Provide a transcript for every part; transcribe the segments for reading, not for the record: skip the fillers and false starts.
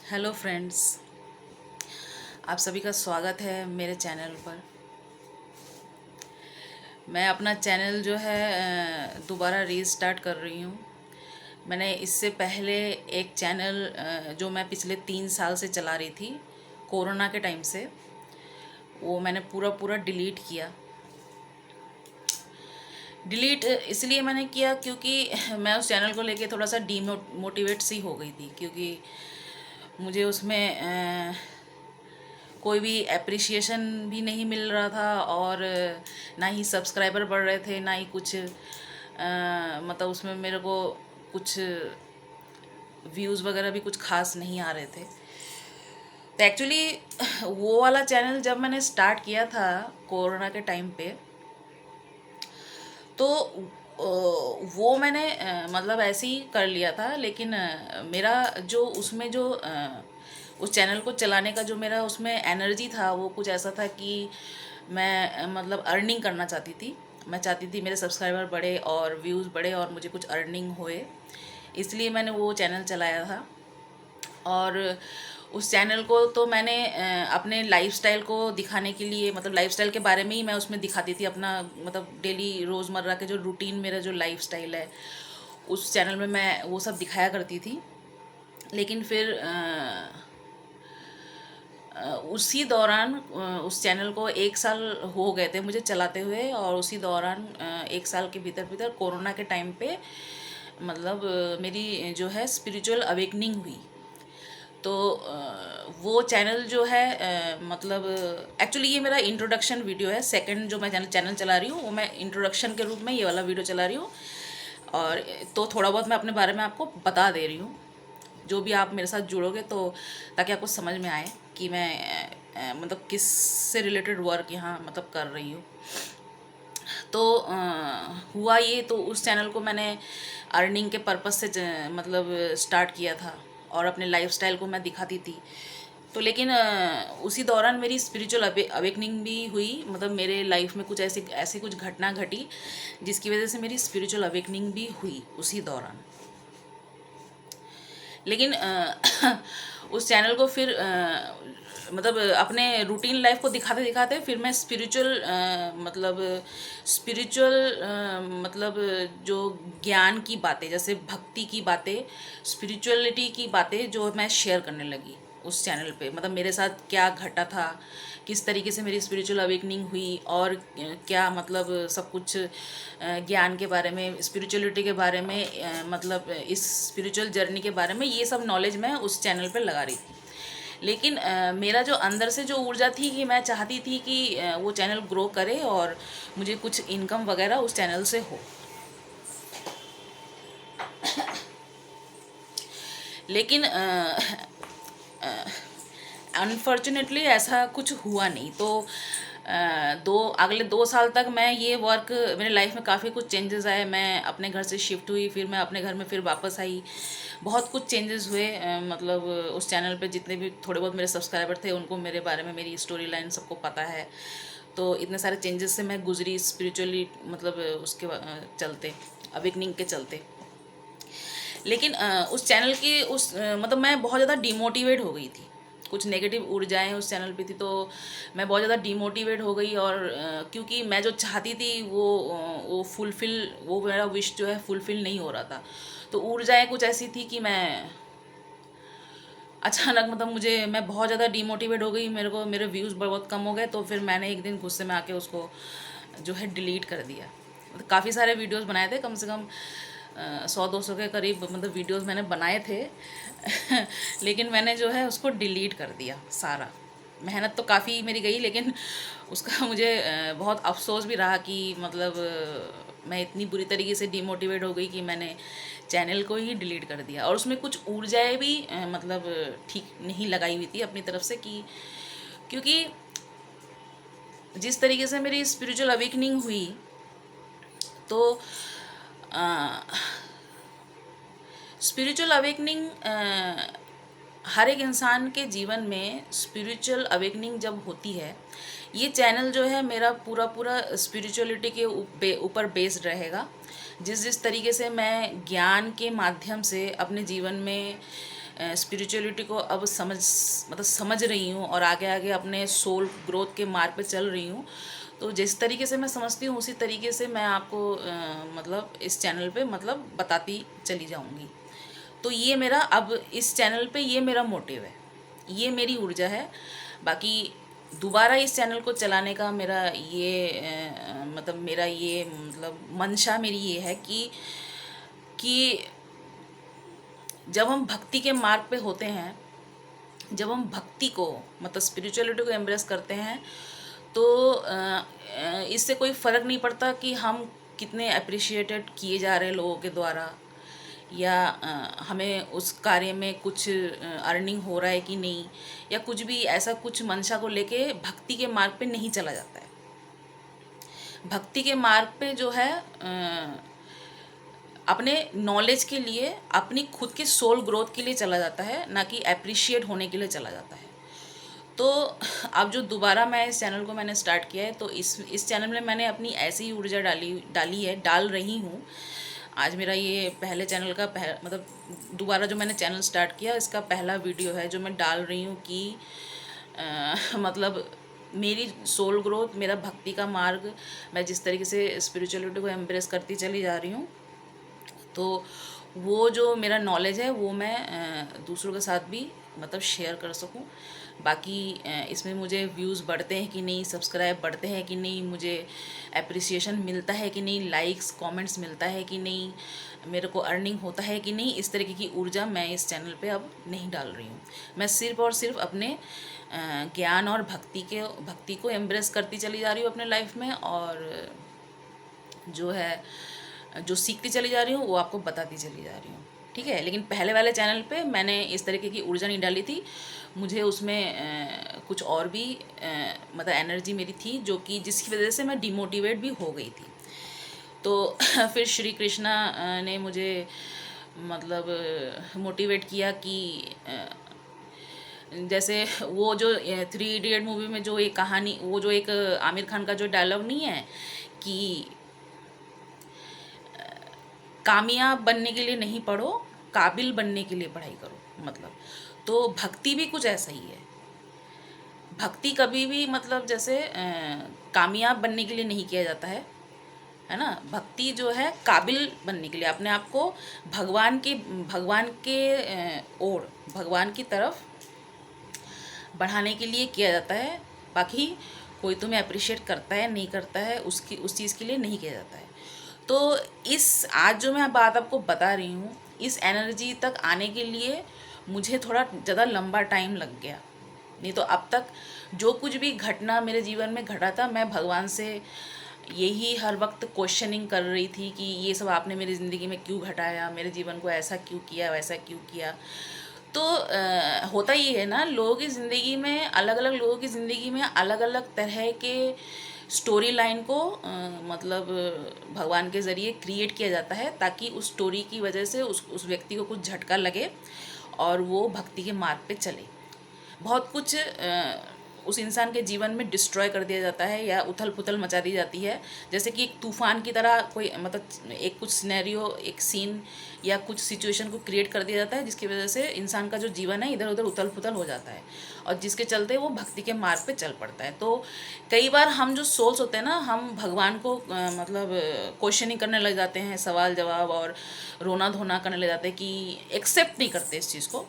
Hello friends, आप सभी का स्वागत है मेरे चैनल पर। मैं अपना चैनल जो है दोबारा रीस्टार्ट कर रही हूँ। मैंने इससे पहले एक चैनल जो मैं पिछले 3 साल से चला रही थी, कोरोना के टाइम से, वो मैंने पूरा पूरा डिलीट किया। डिलीट इसलिए मैंने किया क्योंकि मैं उस चैनल को लेके थोड़ा सा डीमोटिवेट सी हो गई थी, क्योंकि मुझे उसमें कोई भी एप्रिसिएशन भी नहीं मिल रहा था, और ना ही सब्सक्राइबर बढ़ रहे थे, ना ही कुछ मतलब उसमें मेरे को कुछ व्यूज़ वगैरह भी कुछ खास नहीं आ रहे थे। तो एक्चुअली वो वाला चैनल जब मैंने स्टार्ट किया था कोरोना के टाइम पे, तो वो मैंने मतलब ऐसे ही कर लिया था। लेकिन मेरा जो उसमें जो उस चैनल को चलाने का जो मेरा उसमें एनर्जी था, वो कुछ ऐसा था कि मैं मतलब अर्निंग करना चाहती थी। मैं चाहती थी मेरे सब्सक्राइबर बढ़े और व्यूज़ बढ़े और मुझे कुछ अर्निंग होए, इसलिए मैंने वो चैनल चलाया था। और उस चैनल को तो मैंने अपने लाइफस्टाइल को दिखाने के लिए, मतलब लाइफस्टाइल के बारे में ही मैं उसमें दिखाती थी अपना, मतलब डेली रोज़मर्रा के जो रूटीन, मेरा जो लाइफस्टाइल है, उस चैनल में मैं वो सब दिखाया करती थी। लेकिन फिर उसी दौरान उस चैनल को 1 साल हो गए थे मुझे चलाते हुए, और उसी दौरान 1 साल के भीतर भीतर कोरोना के टाइम पे मतलब मेरी जो है स्पिरिचुअल अवेकनिंग हुई। तो वो चैनल जो है मतलब एक्चुअली ये मेरा इंट्रोडक्शन वीडियो है। सेकंड जो मैं चैनल चला रही हूँ, वो मैं इंट्रोडक्शन के रूप में ये वाला वीडियो चला रही हूँ। और तो थोड़ा बहुत मैं अपने बारे में आपको बता दे रही हूँ, जो भी आप मेरे साथ जुड़ोगे तो, ताकि आपको समझ में आए कि मैं मतलब किस से रिलेटेड वर्क यहाँ मतलब कर रही हूँ। तो हुआ ये, तो उस चैनल को मैंने अर्निंग के पर्पस से मतलब स्टार्ट किया था, और अपने लाइफस्टाइल को मैं दिखाती थी। तो लेकिन उसी दौरान मेरी स्पिरिचुअल अवेकनिंग भी हुई। मतलब मेरे लाइफ में कुछ ऐसी ऐसी कुछ घटना घटी जिसकी वजह से मेरी स्पिरिचुअल अवेकनिंग भी हुई उसी दौरान। लेकिन उस चैनल को फिर मतलब अपने रूटीन लाइफ को दिखाते दिखाते फिर मैं स्पिरिचुअल मतलब जो ज्ञान की बातें, जैसे भक्ति की बातें, स्पिरिचुअलिटी की बातें जो मैं शेयर करने लगी उस चैनल पे। मतलब मेरे साथ क्या घटा था, किस तरीके से मेरी स्पिरिचुअल अवेकनिंग हुई, और क्या मतलब सब कुछ ज्ञान के बारे में, स्पिरिचुअलिटी के बारे में, मतलब इस स्पिरिचुअल जर्नी के बारे में, ये सब नॉलेज मैं उस चैनल पर लगा रही थी। लेकिन मेरा जो अंदर से जो ऊर्जा थी कि मैं चाहती थी कि वो चैनल ग्रो करे और मुझे कुछ इनकम वगैरह उस चैनल से हो। लेकिन अनफॉर्चुनेटली ऐसा कुछ हुआ नहीं। तो अगले 2 साल तक मैं ये वर्क, मेरे लाइफ में काफ़ी कुछ चेंजेस आए। मैं अपने घर से शिफ्ट हुई, फिर मैं अपने घर में फिर वापस आई। बहुत कुछ चेंजेस हुए। मतलब उस चैनल पे जितने भी थोड़े बहुत मेरे सब्सक्राइबर थे, उनको मेरे बारे में, मेरी स्टोरी लाइन सबको पता है। तो इतने सारे चेंजेस से मैं गुजरी स्पिरिचुअली, मतलब उसके चलते, अवेकनिंग के चलते। लेकिन उस चैनल की मतलब मैं बहुत ज़्यादा डिमोटिवेट हो गई थी। कुछ नेगेटिव ऊर्जाएं उस चैनल पे थी, तो मैं बहुत ज़्यादा डिमोटिवेट हो गई। और क्योंकि मैं जो चाहती थी वो फुलफ़िल, वो मेरा विश जो है फुलफ़िल नहीं हो रहा था। तो ऊर्जाएं कुछ ऐसी थी कि मैं अचानक, मतलब मैं बहुत ज़्यादा डिमोटिवेट हो गई। मेरे को मेरे व्यूज़ बहुत कम हो गए। तो फिर मैंने एक दिन गुस्से में आके उसको जो है डिलीट कर दिया। मतलब काफ़ी सारे वीडियोस बनाए थे, कम से कम 100-200 के करीब मतलब वीडियोस मैंने बनाए थे। लेकिन मैंने जो है उसको डिलीट कर दिया सारा। मेहनत तो काफ़ी मेरी गई, लेकिन उसका मुझे बहुत अफसोस भी रहा कि मतलब मैं इतनी बुरी तरीके से डिमोटिवेट हो गई कि मैंने चैनल को ही डिलीट कर दिया। और उसमें कुछ ऊर्जाएं भी मतलब ठीक नहीं लगाई हुई थी अपनी तरफ से, कि क्योंकि जिस तरीके से मेरी स्पिरिचुअल अवेकनिंग हुई, तो स्पिरिचुअल अवेकनिंग हर एक इंसान के जीवन में स्पिरिचुअल अवेकनिंग जब होती है, ये चैनल जो है मेरा पूरा पूरा स्पिरिचुअलिटी के ऊपर बेस्ड रहेगा। जिस जिस तरीके से मैं ज्ञान के माध्यम से अपने जीवन में स्पिरिचुअलिटी को अब समझ रही हूँ और आगे आगे अपने सोल ग्रोथ के मार्ग पे चल रही हूँ। तो जिस तरीके से मैं समझती हूँ उसी तरीके से मैं आपको मतलब इस चैनल पे मतलब बताती चली जाऊँगी। तो ये मेरा अब इस चैनल पे ये मेरा मोटिव है, ये मेरी ऊर्जा है। बाकी दोबारा इस चैनल को चलाने का मेरा ये मतलब मेरा ये मतलब मंशा मेरी ये है कि जब हम भक्ति के मार्ग पे होते हैं, जब हम भक्ति को मतलब स्पिरिचुअलिटी को एम्ब्रेस करते हैं, तो इससे कोई फ़र्क नहीं पड़ता कि हम कितने अप्रिशिएटेड किए जा रहे हैं लोगों के द्वारा, या हमें उस कार्य में कुछ अर्निंग हो रहा है कि नहीं, या कुछ भी ऐसा कुछ मंशा को लेके भक्ति के मार्ग पे नहीं चला जाता है। भक्ति के मार्ग पे जो है अपने नॉलेज के लिए, अपनी खुद के सोल ग्रोथ के लिए चला जाता है, ना कि अप्रिशिएट होने के लिए चला जाता है। तो अब जो दोबारा मैं इस चैनल को मैंने स्टार्ट किया है, तो इस चैनल में मैंने अपनी ऐसी ही ऊर्जा डाल रही हूँ। आज मेरा ये पहले चैनल का मतलब दोबारा जो मैंने चैनल स्टार्ट किया इसका पहला वीडियो है जो मैं डाल रही हूँ कि मतलब मेरी सोल ग्रोथ, मेरा भक्ति का मार्ग, मैं जिस तरीके से स्पिरिचुअलिटी को एम्ब्रेस करती चली जा रही हूँ, तो वो जो मेरा नॉलेज है वो मैं दूसरों के साथ भी मतलब शेयर कर सकूं। बाकी इसमें मुझे व्यूज़ बढ़ते हैं कि नहीं, सब्सक्राइब बढ़ते हैं कि नहीं, मुझे एप्रिसिएशन मिलता है कि नहीं, लाइक्स कमेंट्स मिलता है कि नहीं, मेरे को अर्निंग होता है कि नहीं, इस तरीके की ऊर्जा मैं इस चैनल पे अब नहीं डाल रही हूँ। मैं सिर्फ़ और सिर्फ अपने ज्ञान और भक्ति को एम्ब्रेस करती चली जा रही हूँ अपने लाइफ में, और जो है जो सीखती चली जा रही हूँ वो आपको बताती चली जा रही हूँ, ठीक है। लेकिन पहले वाले चैनल पे मैंने इस तरीके की ऊर्जा नहीं डाली थी, मुझे उसमें कुछ और भी मतलब एनर्जी मेरी थी जो कि जिसकी वजह से मैं डिमोटिवेट भी हो गई थी। तो फिर श्री कृष्णा ने मुझे मतलब मोटिवेट किया कि जैसे वो जो 3 इडियट मूवी में जो एक कहानी, वो जो एक आमिर खान का जो डायलॉग नहीं है कि कामयाब बनने के लिए नहीं पढ़ो, काबिल बनने के लिए पढ़ाई करो, मतलब तो भक्ति भी कुछ ऐसा ही है। भक्ति कभी भी मतलब जैसे कामयाब बनने के लिए नहीं किया जाता है ना। भक्ति जो है काबिल बनने के लिए, अपने आप को भगवान के ओर, भगवान की तरफ बढ़ाने के लिए किया जाता है। बाकी कोई तुम्हें अप्रिशिएट करता है नहीं करता है उस चीज़ के लिए नहीं किया जाता है। तो इस आज जो मैं बात आपको बता रही हूँ, इस एनर्जी तक आने के लिए मुझे थोड़ा ज़्यादा लंबा टाइम लग गया। नहीं तो अब तक जो कुछ भी घटना मेरे जीवन में घटा था, मैं भगवान से यही हर वक्त क्वेश्चनिंग कर रही थी कि ये सब आपने मेरी ज़िंदगी में क्यों घटाया, मेरे जीवन को ऐसा क्यों किया, वैसा क्यों किया। तो होता ही है ना, लोगों की ज़िंदगी में, अलग अलग लोगों की ज़िंदगी में अलग अलग तरह के स्टोरी लाइन को मतलब भगवान के ज़रिए क्रिएट किया जाता है, ताकि उस स्टोरी की वजह से उस व्यक्ति को कुछ झटका लगे और वो भक्ति के मार्ग पे चले। बहुत कुछ उस इंसान के जीवन में डिस्ट्रॉय कर दिया जाता है या उथल पुथल मचा दी जाती है, जैसे कि एक तूफान की तरह कोई मतलब एक कुछ सिनेरियो, एक सीन या कुछ सिचुएशन को क्रिएट कर दिया जाता है, जिसकी वजह से इंसान का जो जीवन है इधर उधर उथल पुथल हो जाता है, और जिसके चलते वो भक्ति के मार्ग पे चल पड़ता है। तो कई बार हम जो सोल्स होते हैं ना, हम भगवान को मतलब क्वेश्चनिंग करने लग जाते हैं, सवाल जवाब और रोना धोना करने लग जाते हैं कि एक्सेप्ट नहीं करते इस चीज़ को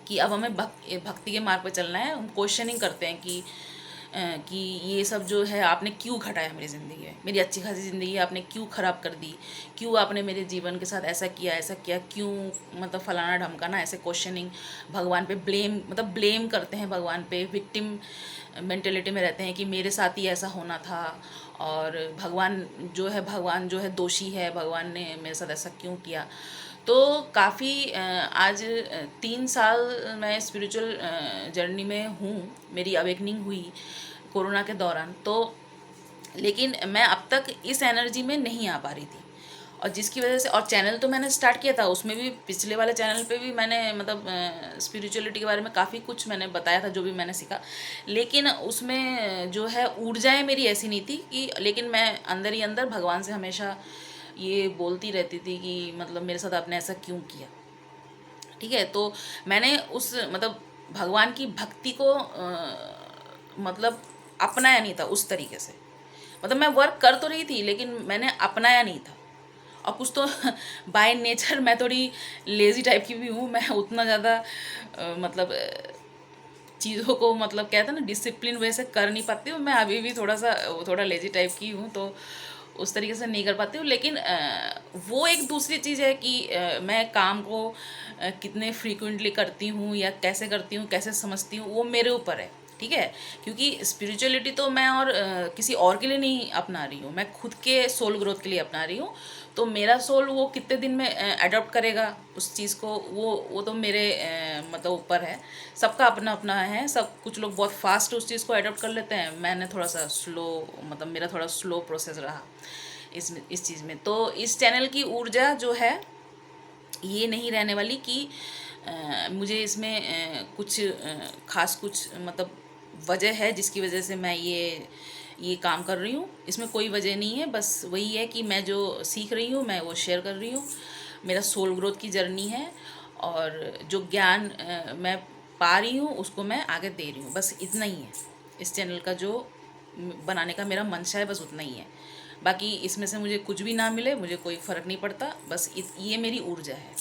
कि अब हमें भक्ति के मार्ग पर चलना है। हम क्वेश्चनिंग करते हैं कि ये सब जो है आपने क्यों घटाया मेरी ज़िंदगी में, मेरी अच्छी खासी ज़िंदगी आपने क्यों ख़राब कर दी, क्यों आपने मेरे जीवन के साथ ऐसा किया क्यों, मतलब फलाना ढमकाना, ऐसे क्वेश्चनिंग, भगवान पे ब्लेम करते हैं, भगवान पे विक्टिम मेंटेलिटी में रहते हैं कि मेरे साथ ही ऐसा होना था, और भगवान जो है दोषी है, भगवान ने मेरे साथ ऐसा क्यों किया। तो काफ़ी आज 3 साल मैं स्पिरिचुअल जर्नी में हूँ, मेरी अवेकनिंग हुई कोरोना के दौरान। तो लेकिन मैं अब तक इस एनर्जी में नहीं आ पा रही थी, और जिसकी वजह से, और चैनल तो मैंने स्टार्ट किया था, उसमें भी पिछले वाले चैनल पे भी मैंने मतलब स्पिरिचुअलिटी के बारे में काफ़ी कुछ मैंने बताया था जो भी मैंने सीखा, लेकिन उसमें जो है ऊर्जाएं मेरी ऐसी नहीं थी कि, लेकिन मैं अंदर ही अंदर भगवान से हमेशा ये बोलती रहती थी कि मतलब मेरे साथ आपने ऐसा क्यों किया। ठीक है। तो मैंने उस मतलब भगवान की भक्ति को मतलब अपनाया नहीं था उस तरीके से। मतलब मैं वर्क कर तो रही थी लेकिन मैंने अपनाया नहीं था। और कुछ तो बाय नेचर मैं थोड़ी लेज़ी टाइप की भी हूँ। मैं उतना ज़्यादा मतलब चीज़ों को मतलब कहते हैं ना डिसिप्लिन वैसे कर नहीं पाती हूँ। मैं अभी भी थोड़ा लेज़ी टाइप की हूँ, तो उस तरीके से नहीं कर पाती हूँ। लेकिन वो एक दूसरी चीज़ है कि मैं काम को कितने फ्रीक्वेंटली करती हूँ या कैसे करती हूँ, कैसे समझती हूँ, वो मेरे ऊपर है। ठीक है। क्योंकि स्पिरिचुअलिटी तो मैं और किसी और के लिए नहीं अपना रही हूँ, मैं खुद के सोल ग्रोथ के लिए अपना रही हूँ। तो मेरा सोल वो कितने दिन में अडॉप्ट करेगा उस चीज़ को, वो तो मेरे मतलब ऊपर है। सबका अपना अपना है। सब कुछ लोग बहुत फास्ट उस चीज़ को अडॉप्ट कर लेते हैं, मैंने थोड़ा सा स्लो, मतलब मेरा थोड़ा स्लो प्रोसेस रहा इस चीज़ में। तो इस चैनल की ऊर्जा जो है ये नहीं रहने वाली कि मुझे इसमें कुछ ख़ास कुछ मतलब वजह है जिसकी वजह से मैं ये काम कर रही हूँ। इसमें कोई वजह नहीं है, बस वही है कि मैं जो सीख रही हूँ मैं वो शेयर कर रही हूँ। मेरा सोल ग्रोथ की जर्नी है और जो ज्ञान मैं पा रही हूँ उसको मैं आगे दे रही हूँ, बस इतना ही है। इस चैनल का जो बनाने का मेरा मंशा है बस उतना ही है। बाकी इसमें से मुझे कुछ भी ना मिले मुझे कोई फ़र्क नहीं पड़ता, बस ये मेरी ऊर्जा है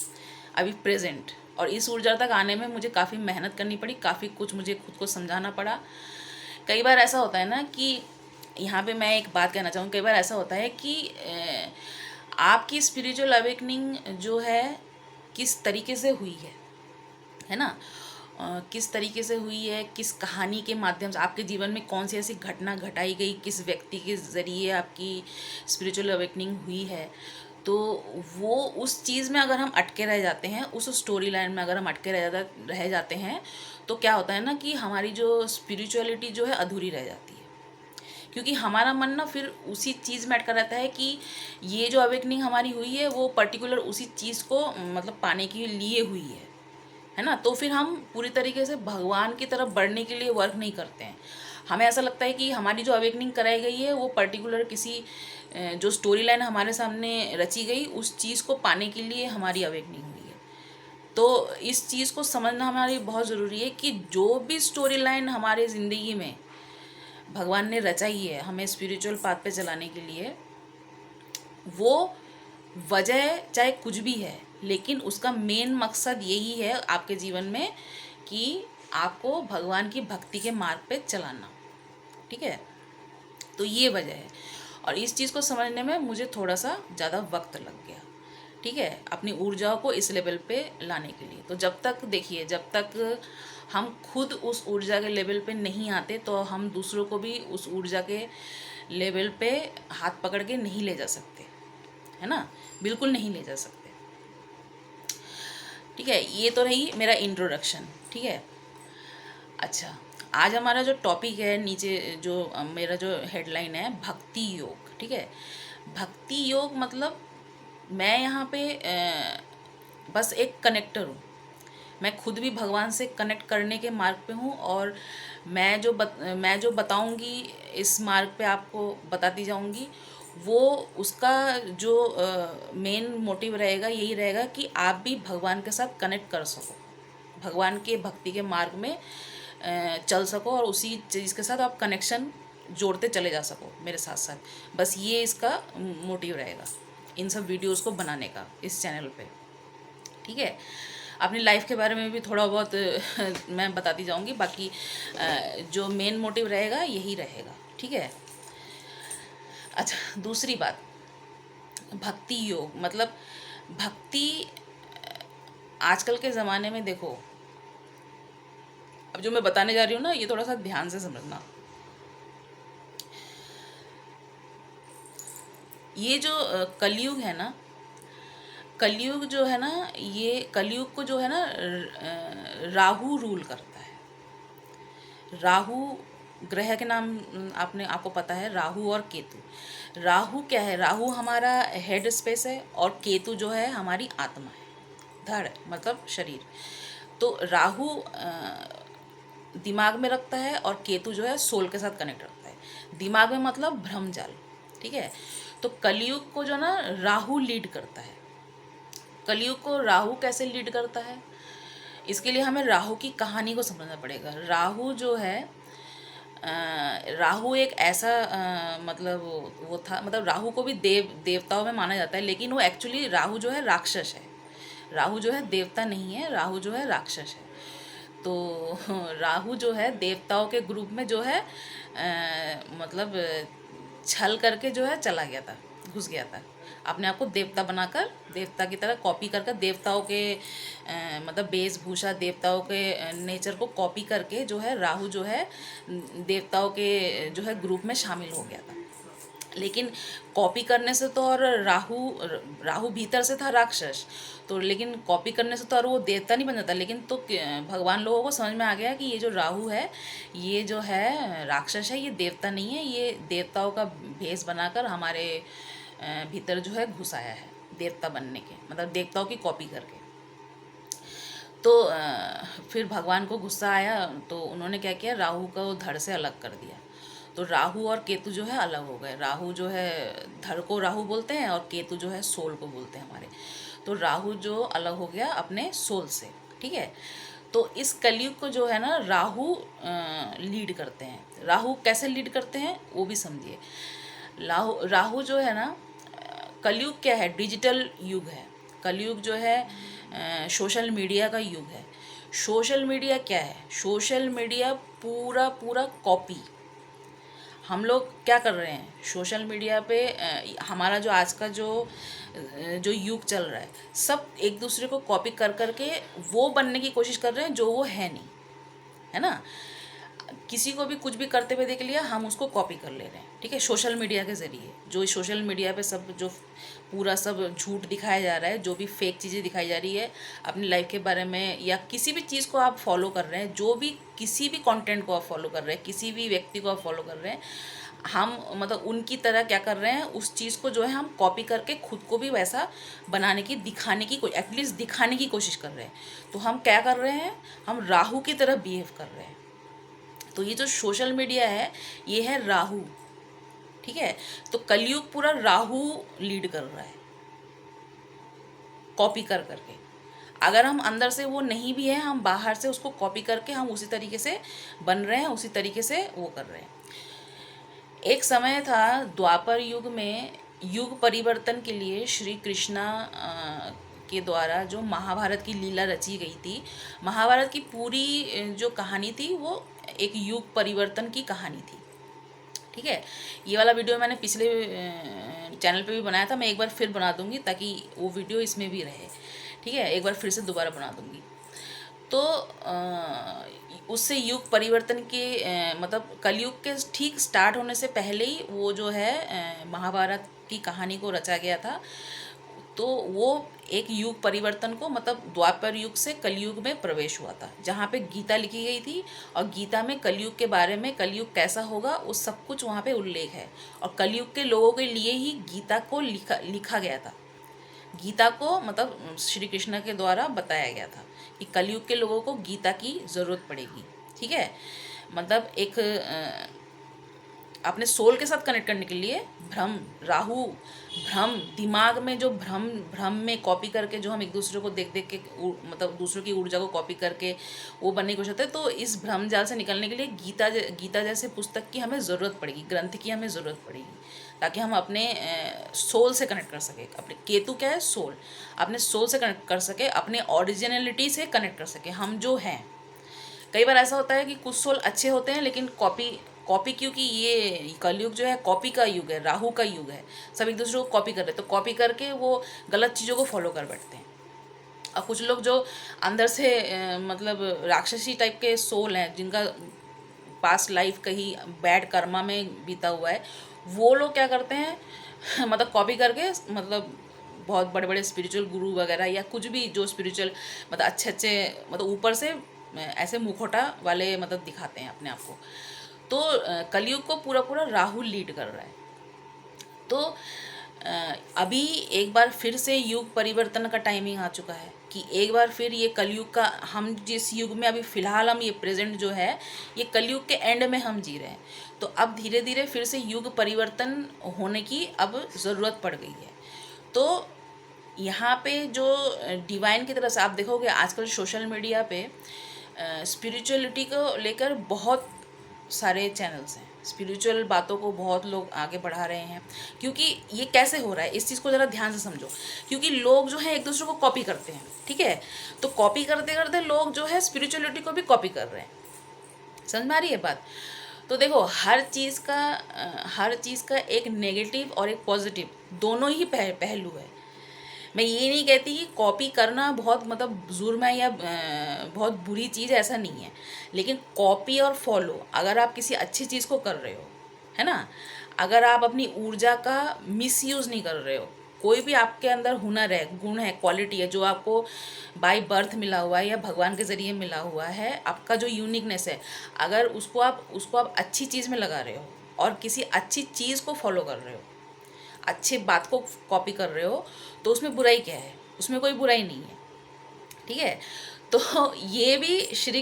अभी प्रेजेंट। और इस ऊर्जा तक आने में मुझे काफ़ी मेहनत करनी पड़ी, काफ़ी कुछ मुझे खुद को समझाना पड़ा। कई बार ऐसा होता है ना कि यहाँ पे मैं एक बात कहना चाहूँ, कई बार ऐसा होता है कि आपकी स्पिरिचुअल अवेकनिंग जो है किस तरीके से हुई है ना। किस तरीके से हुई है, किस कहानी के माध्यम से आपके जीवन में कौन सी ऐसी घटना घटाई गई, किस व्यक्ति के ज़रिए आपकी स्पिरिचुअल अवेकनिंग हुई है। तो वो उस चीज़ में अगर हम अटके रह जाते हैं, उस स्टोरी लाइन में अगर हम अटके रह जाते हैं, तो क्या होता है ना कि हमारी जो स्पिरिचुअलिटी जो है अधूरी रह जाती है। क्योंकि हमारा मन ना फिर उसी चीज़ में अटका रहता है कि ये जो अवेकनिंग हमारी हुई है वो पर्टिकुलर उसी चीज़ को मतलब पाने के लिए हुई है ना। तो फिर हम पूरी तरीके से भगवान की तरफ बढ़ने के लिए वर्क नहीं करते हैं। हमें ऐसा लगता है कि हमारी जो अवेकनिंग कराई गई है वो पर्टिकुलर किसी जो स्टोरी लाइन हमारे सामने रची गई उस चीज़ को पाने के लिए हमारी अवेकनिंग हुई है। तो इस चीज़ को समझना हमारे लिए बहुत ज़रूरी है कि जो भी स्टोरी लाइन हमारे ज़िंदगी में भगवान ने रचाई है हमें स्पिरिचुअल पाथ पे चलाने के लिए, वो वजह चाहे कुछ भी है लेकिन उसका मेन मकसद यही है आपके जीवन में कि आपको भगवान की भक्ति के मार्ग पे चलाना। ठीक है। तो ये वजह है और इस चीज़ को समझने में मुझे थोड़ा सा ज़्यादा वक्त लग गया। ठीक है, अपनी ऊर्जाओं को इस लेवल पे लाने के लिए। तो जब तक देखिए, जब तक हम खुद उस ऊर्जा के लेवल पे नहीं आते तो हम दूसरों को भी उस ऊर्जा के लेवल पे हाथ पकड़ के नहीं ले जा सकते, है ना। बिल्कुल नहीं ले जा सकते। ठीक है, ये तो रही मेरा इंट्रोडक्शन। ठीक है। अच्छा, आज हमारा जो टॉपिक है नीचे जो मेरा जो हेडलाइन है भक्ति योग। ठीक है। भक्ति योग मतलब मैं यहाँ पे बस एक कनेक्टर हूँ। मैं खुद भी भगवान से कनेक्ट करने के मार्ग पे हूँ और मैं जो बताऊँगी इस मार्ग पे आपको बताती जाऊँगी, वो उसका जो मेन मोटिव रहेगा यही रहेगा कि आप भी भगवान के साथ कनेक्ट कर सको, भगवान के भक्ति के मार्ग में चल सको और उसी चीज़ के साथ आप कनेक्शन जोड़ते चले जा सको मेरे साथ साथ। बस ये इसका मोटिव रहेगा इन सब वीडियोस को बनाने का इस चैनल पे। ठीक है। अपनी लाइफ के बारे में भी थोड़ा बहुत मैं बताती जाऊंगी, बाकी जो मेन मोटिव रहेगा यही रहेगा। ठीक है। अच्छा, दूसरी बात, भक्ति योग मतलब भक्ति आजकल के ज़माने में देखो, अब जो मैं बताने जा रही हूँ ना ये थोड़ा सा ध्यान से समझना। ये जो कलयुग है ना, कलयुग जो है ना, ये कलयुग को जो है ना राहु रूल करता है। राहु ग्रह के नाम आपको पता है, राहु और केतु। राहु क्या है? राहु हमारा हेड स्पेस है और केतु जो है हमारी आत्मा है, धड़ मतलब शरीर। तो राहु दिमाग में रखता है और केतु जो है सोल के साथ कनेक्ट रखता है। दिमाग में मतलब भ्रमजाल। ठीक है। तो कलयुग को जो ना राहु लीड करता है। कलयुग को राहु कैसे लीड करता है? इसके लिए हमें राहु की कहानी को समझना पड़ेगा। राहु जो है राहु एक ऐसा मतलब वो था, मतलब राहु को भी देवताओं में माना जाता है, लेकिन वो एक्चुअली राहु जो है राक्षस है। राहु जो है देवता नहीं है, राहु जो है राक्षस है। तो राहु जो है देवताओं के ग्रुप में जो है मतलब छल करके जो है चला गया था, घुस गया था, अपने आप को देवता बनाकर, देवता की तरह कॉपी कर देवताओं के मतलब वेशभूषा, देवताओं के नेचर को कॉपी करके जो है राहु जो है देवताओं के जो है ग्रुप में शामिल हो गया था। लेकिन कॉपी करने से तो, और राहु भीतर से था राक्षस, तो लेकिन कॉपी करने से तो और वो देवता नहीं बन जाता। लेकिन तो भगवान लोगों को समझ में आ गया कि ये जो राहु है, ये जो है राक्षस है, ये देवता नहीं है, ये देवताओं का भेष बनाकर हमारे भीतर जो है घुस आया है देवता बनने के, मतलब देवताओं की कॉपी करके। तो फिर भगवान को गुस्सा आया, तो उन्होंने क्या किया, राहु को धड़ से अलग कर दिया। तो राहु और केतु जो है अलग हो गए। राहु जो है धड़ को राहु बोलते हैं, और केतु जो है सोल को बोलते हैं हमारे। तो राहु जो अलग हो गया अपने सोल से, ठीक है। तो इस कलयुग को जो है ना राहु लीड करते हैं। राहु कैसे लीड करते हैं वो भी समझिए। राहु जो है ना, कलयुग क्या है, डिजिटल युग है। कलयुग जो है सोशल मीडिया का युग है। सोशल मीडिया क्या है, सोशल मीडिया पूरा पूरा कॉपी। हम लोग क्या कर रहे हैं सोशल मीडिया पे, हमारा जो आज का जो युग चल रहा है, सब एक दूसरे को कॉपी कर करके वो बनने की कोशिश कर रहे हैं जो वो है नहीं, है ना। किसी को भी कुछ भी करते हुए देख लिया, हम उसको कॉपी कर ले रहे हैं, ठीक है, सोशल मीडिया के ज़रिए। जो सोशल मीडिया पे सब जो पूरा सब झूठ दिखाया जा रहा है, जो भी फेक चीज़ें दिखाई जा रही है अपनी लाइफ के बारे में, या किसी भी चीज़ को आप फॉलो कर रहे हैं, जो भी किसी भी कंटेंट को आप फॉलो कर रहे हैं, किसी भी व्यक्ति को आप फॉलो कर रहे हैं, हम मतलब उनकी तरह क्या कर रहे हैं, उस चीज़ को जो है हम कॉपी करके खुद को भी वैसा बनाने की, दिखाने की, कोई एटलीस्ट दिखाने की कोशिश कर रहे हैं। तो हम क्या कर रहे हैं, हम राहु की तरह बिहेव कर रहे हैं। तो ये जो सोशल मीडिया है, ये है राहु, ठीक है। तो कलयुग पूरा राहु लीड कर रहा है, कॉपी कर करके। अगर हम अंदर से वो नहीं भी है, हम बाहर से उसको कॉपी करके हम उसी तरीके से बन रहे हैं, उसी तरीके से वो कर रहे हैं। एक समय था द्वापर युग में, युग परिवर्तन के लिए श्री कृष्णा के द्वारा जो महाभारत की लीला रची गई थी। महाभारत की पूरी जो कहानी थी वो एक युग परिवर्तन की कहानी थी, ठीक है। ये वाला वीडियो मैंने पिछले चैनल पे भी बनाया था, मैं एक बार फिर बना दूंगी ताकि वो वीडियो इसमें भी रहे, ठीक है। एक बार फिर से दोबारा बना दूंगी। तो उससे युग परिवर्तन के मतलब कलयुग के ठीक स्टार्ट होने से पहले ही वो जो है महाभारत की कहानी को रचा गया था। तो वो एक युग परिवर्तन को, मतलब द्वापर युग से कलयुग में प्रवेश हुआ था, जहाँ पे गीता लिखी गई थी। और गीता में कलयुग के बारे में, कलयुग कैसा होगा वो सब कुछ वहाँ पे उल्लेख है। और कलयुग के लोगों के लिए ही गीता को लिखा गया था। गीता को मतलब श्री कृष्ण के द्वारा बताया गया था कि कलयुग के लोगों को गीता की ज़रूरत पड़ेगी, ठीक है। मतलब एक अपने सोल के साथ कनेक्ट करने के लिए राहु भ्रम, दिमाग में जो भ्रम में कॉपी करके जो हम एक दूसरे को देख देख के मतलब दूसरों की ऊर्जा को कॉपी करके वो बनने की कोशिश होता है। तो इस भ्रम जाल से निकलने के लिए गीता जैसे पुस्तक की हमें ज़रूरत पड़ेगी, ग्रंथ की हमें ज़रूरत पड़ेगी, ताकि हम अपने सोल से कनेक्ट कर सके। अपने केतु क्या है, सोल, अपने सोल से कनेक्ट कर सके, अपने ओरिजिनलिटी से कनेक्ट कर सके, हम जो हैं। कई बार ऐसा होता है कि कुछ सोल अच्छे होते हैं लेकिन कॉपी, क्योंकि ये कलयुग जो है कॉपी का युग है, राहु का युग है, सब एक दूसरे को कॉपी कर रहे हैं, तो कॉपी करके वो गलत चीज़ों को फॉलो कर बैठते हैं। और कुछ लोग जो अंदर से मतलब राक्षसी टाइप के सोल हैं, जिनका पास्ट लाइफ कहीं बैड कर्मा में बीता हुआ है, वो लोग क्या करते हैं मतलब कॉपी करके, मतलब बहुत बड़े बड़े स्पिरिचुअल गुरु वगैरह या कुछ भी जो स्पिरिचुअल मतलब अच्छे मतलब ऊपर से ऐसे मुखौटा वाले मतलब दिखाते हैं अपने आप को। तो कलयुग को पूरा पूरा राहु लीड कर रहा है। तो अभी एक बार फिर से युग परिवर्तन का टाइमिंग आ चुका है कि एक बार फिर ये कलयुग का, हम जिस युग में अभी फ़िलहाल हम ये प्रेजेंट जो है, ये कलयुग के एंड में हम जी रहे हैं। तो अब धीरे धीरे फिर से युग परिवर्तन होने की अब ज़रूरत पड़ गई है। तो यहाँ पे जो डिवाइन की तरफ से आप देखोगे आजकल सोशल मीडिया पे स्पिरिचुअलिटी को लेकर बहुत सारे चैनल्स हैं, स्पिरिचुअल बातों को बहुत लोग आगे बढ़ा रहे हैं। क्योंकि ये कैसे हो रहा है इस चीज़ को ज़रा ध्यान से समझो। क्योंकि लोग जो है एक दूसरे को कॉपी करते हैं, ठीक है, तो कॉपी करते करते लोग जो है स्पिरिचुअलिटी को भी कॉपी कर रहे हैं। समझ में आ रही है बात? तो देखो हर चीज़ का एक नेगेटिव और एक पॉजिटिव दोनों ही पहलू है। मैं ये नहीं कहती कि कॉपी करना बहुत मतलब जुर्म है या बहुत बुरी चीज़, ऐसा नहीं है। लेकिन कॉपी और फॉलो, अगर आप किसी अच्छी चीज़ को कर रहे हो, है ना, अगर आप अपनी ऊर्जा का मिसयूज़ नहीं कर रहे हो, कोई भी आपके अंदर हुनर है, गुण है, क्वालिटी है जो आपको बाय बर्थ मिला हुआ है या भगवान के ज़रिए मिला हुआ है, आपका जो यूनिकनेस है, अगर उसको आप अच्छी चीज़ में लगा रहे हो और किसी अच्छी चीज़ को फॉलो कर रहे हो, अच्छी बात को कॉपी कर रहे हो, तो उसमें बुराई क्या है? उसमें कोई बुराई नहीं है, ठीक है। तो ये भी श्री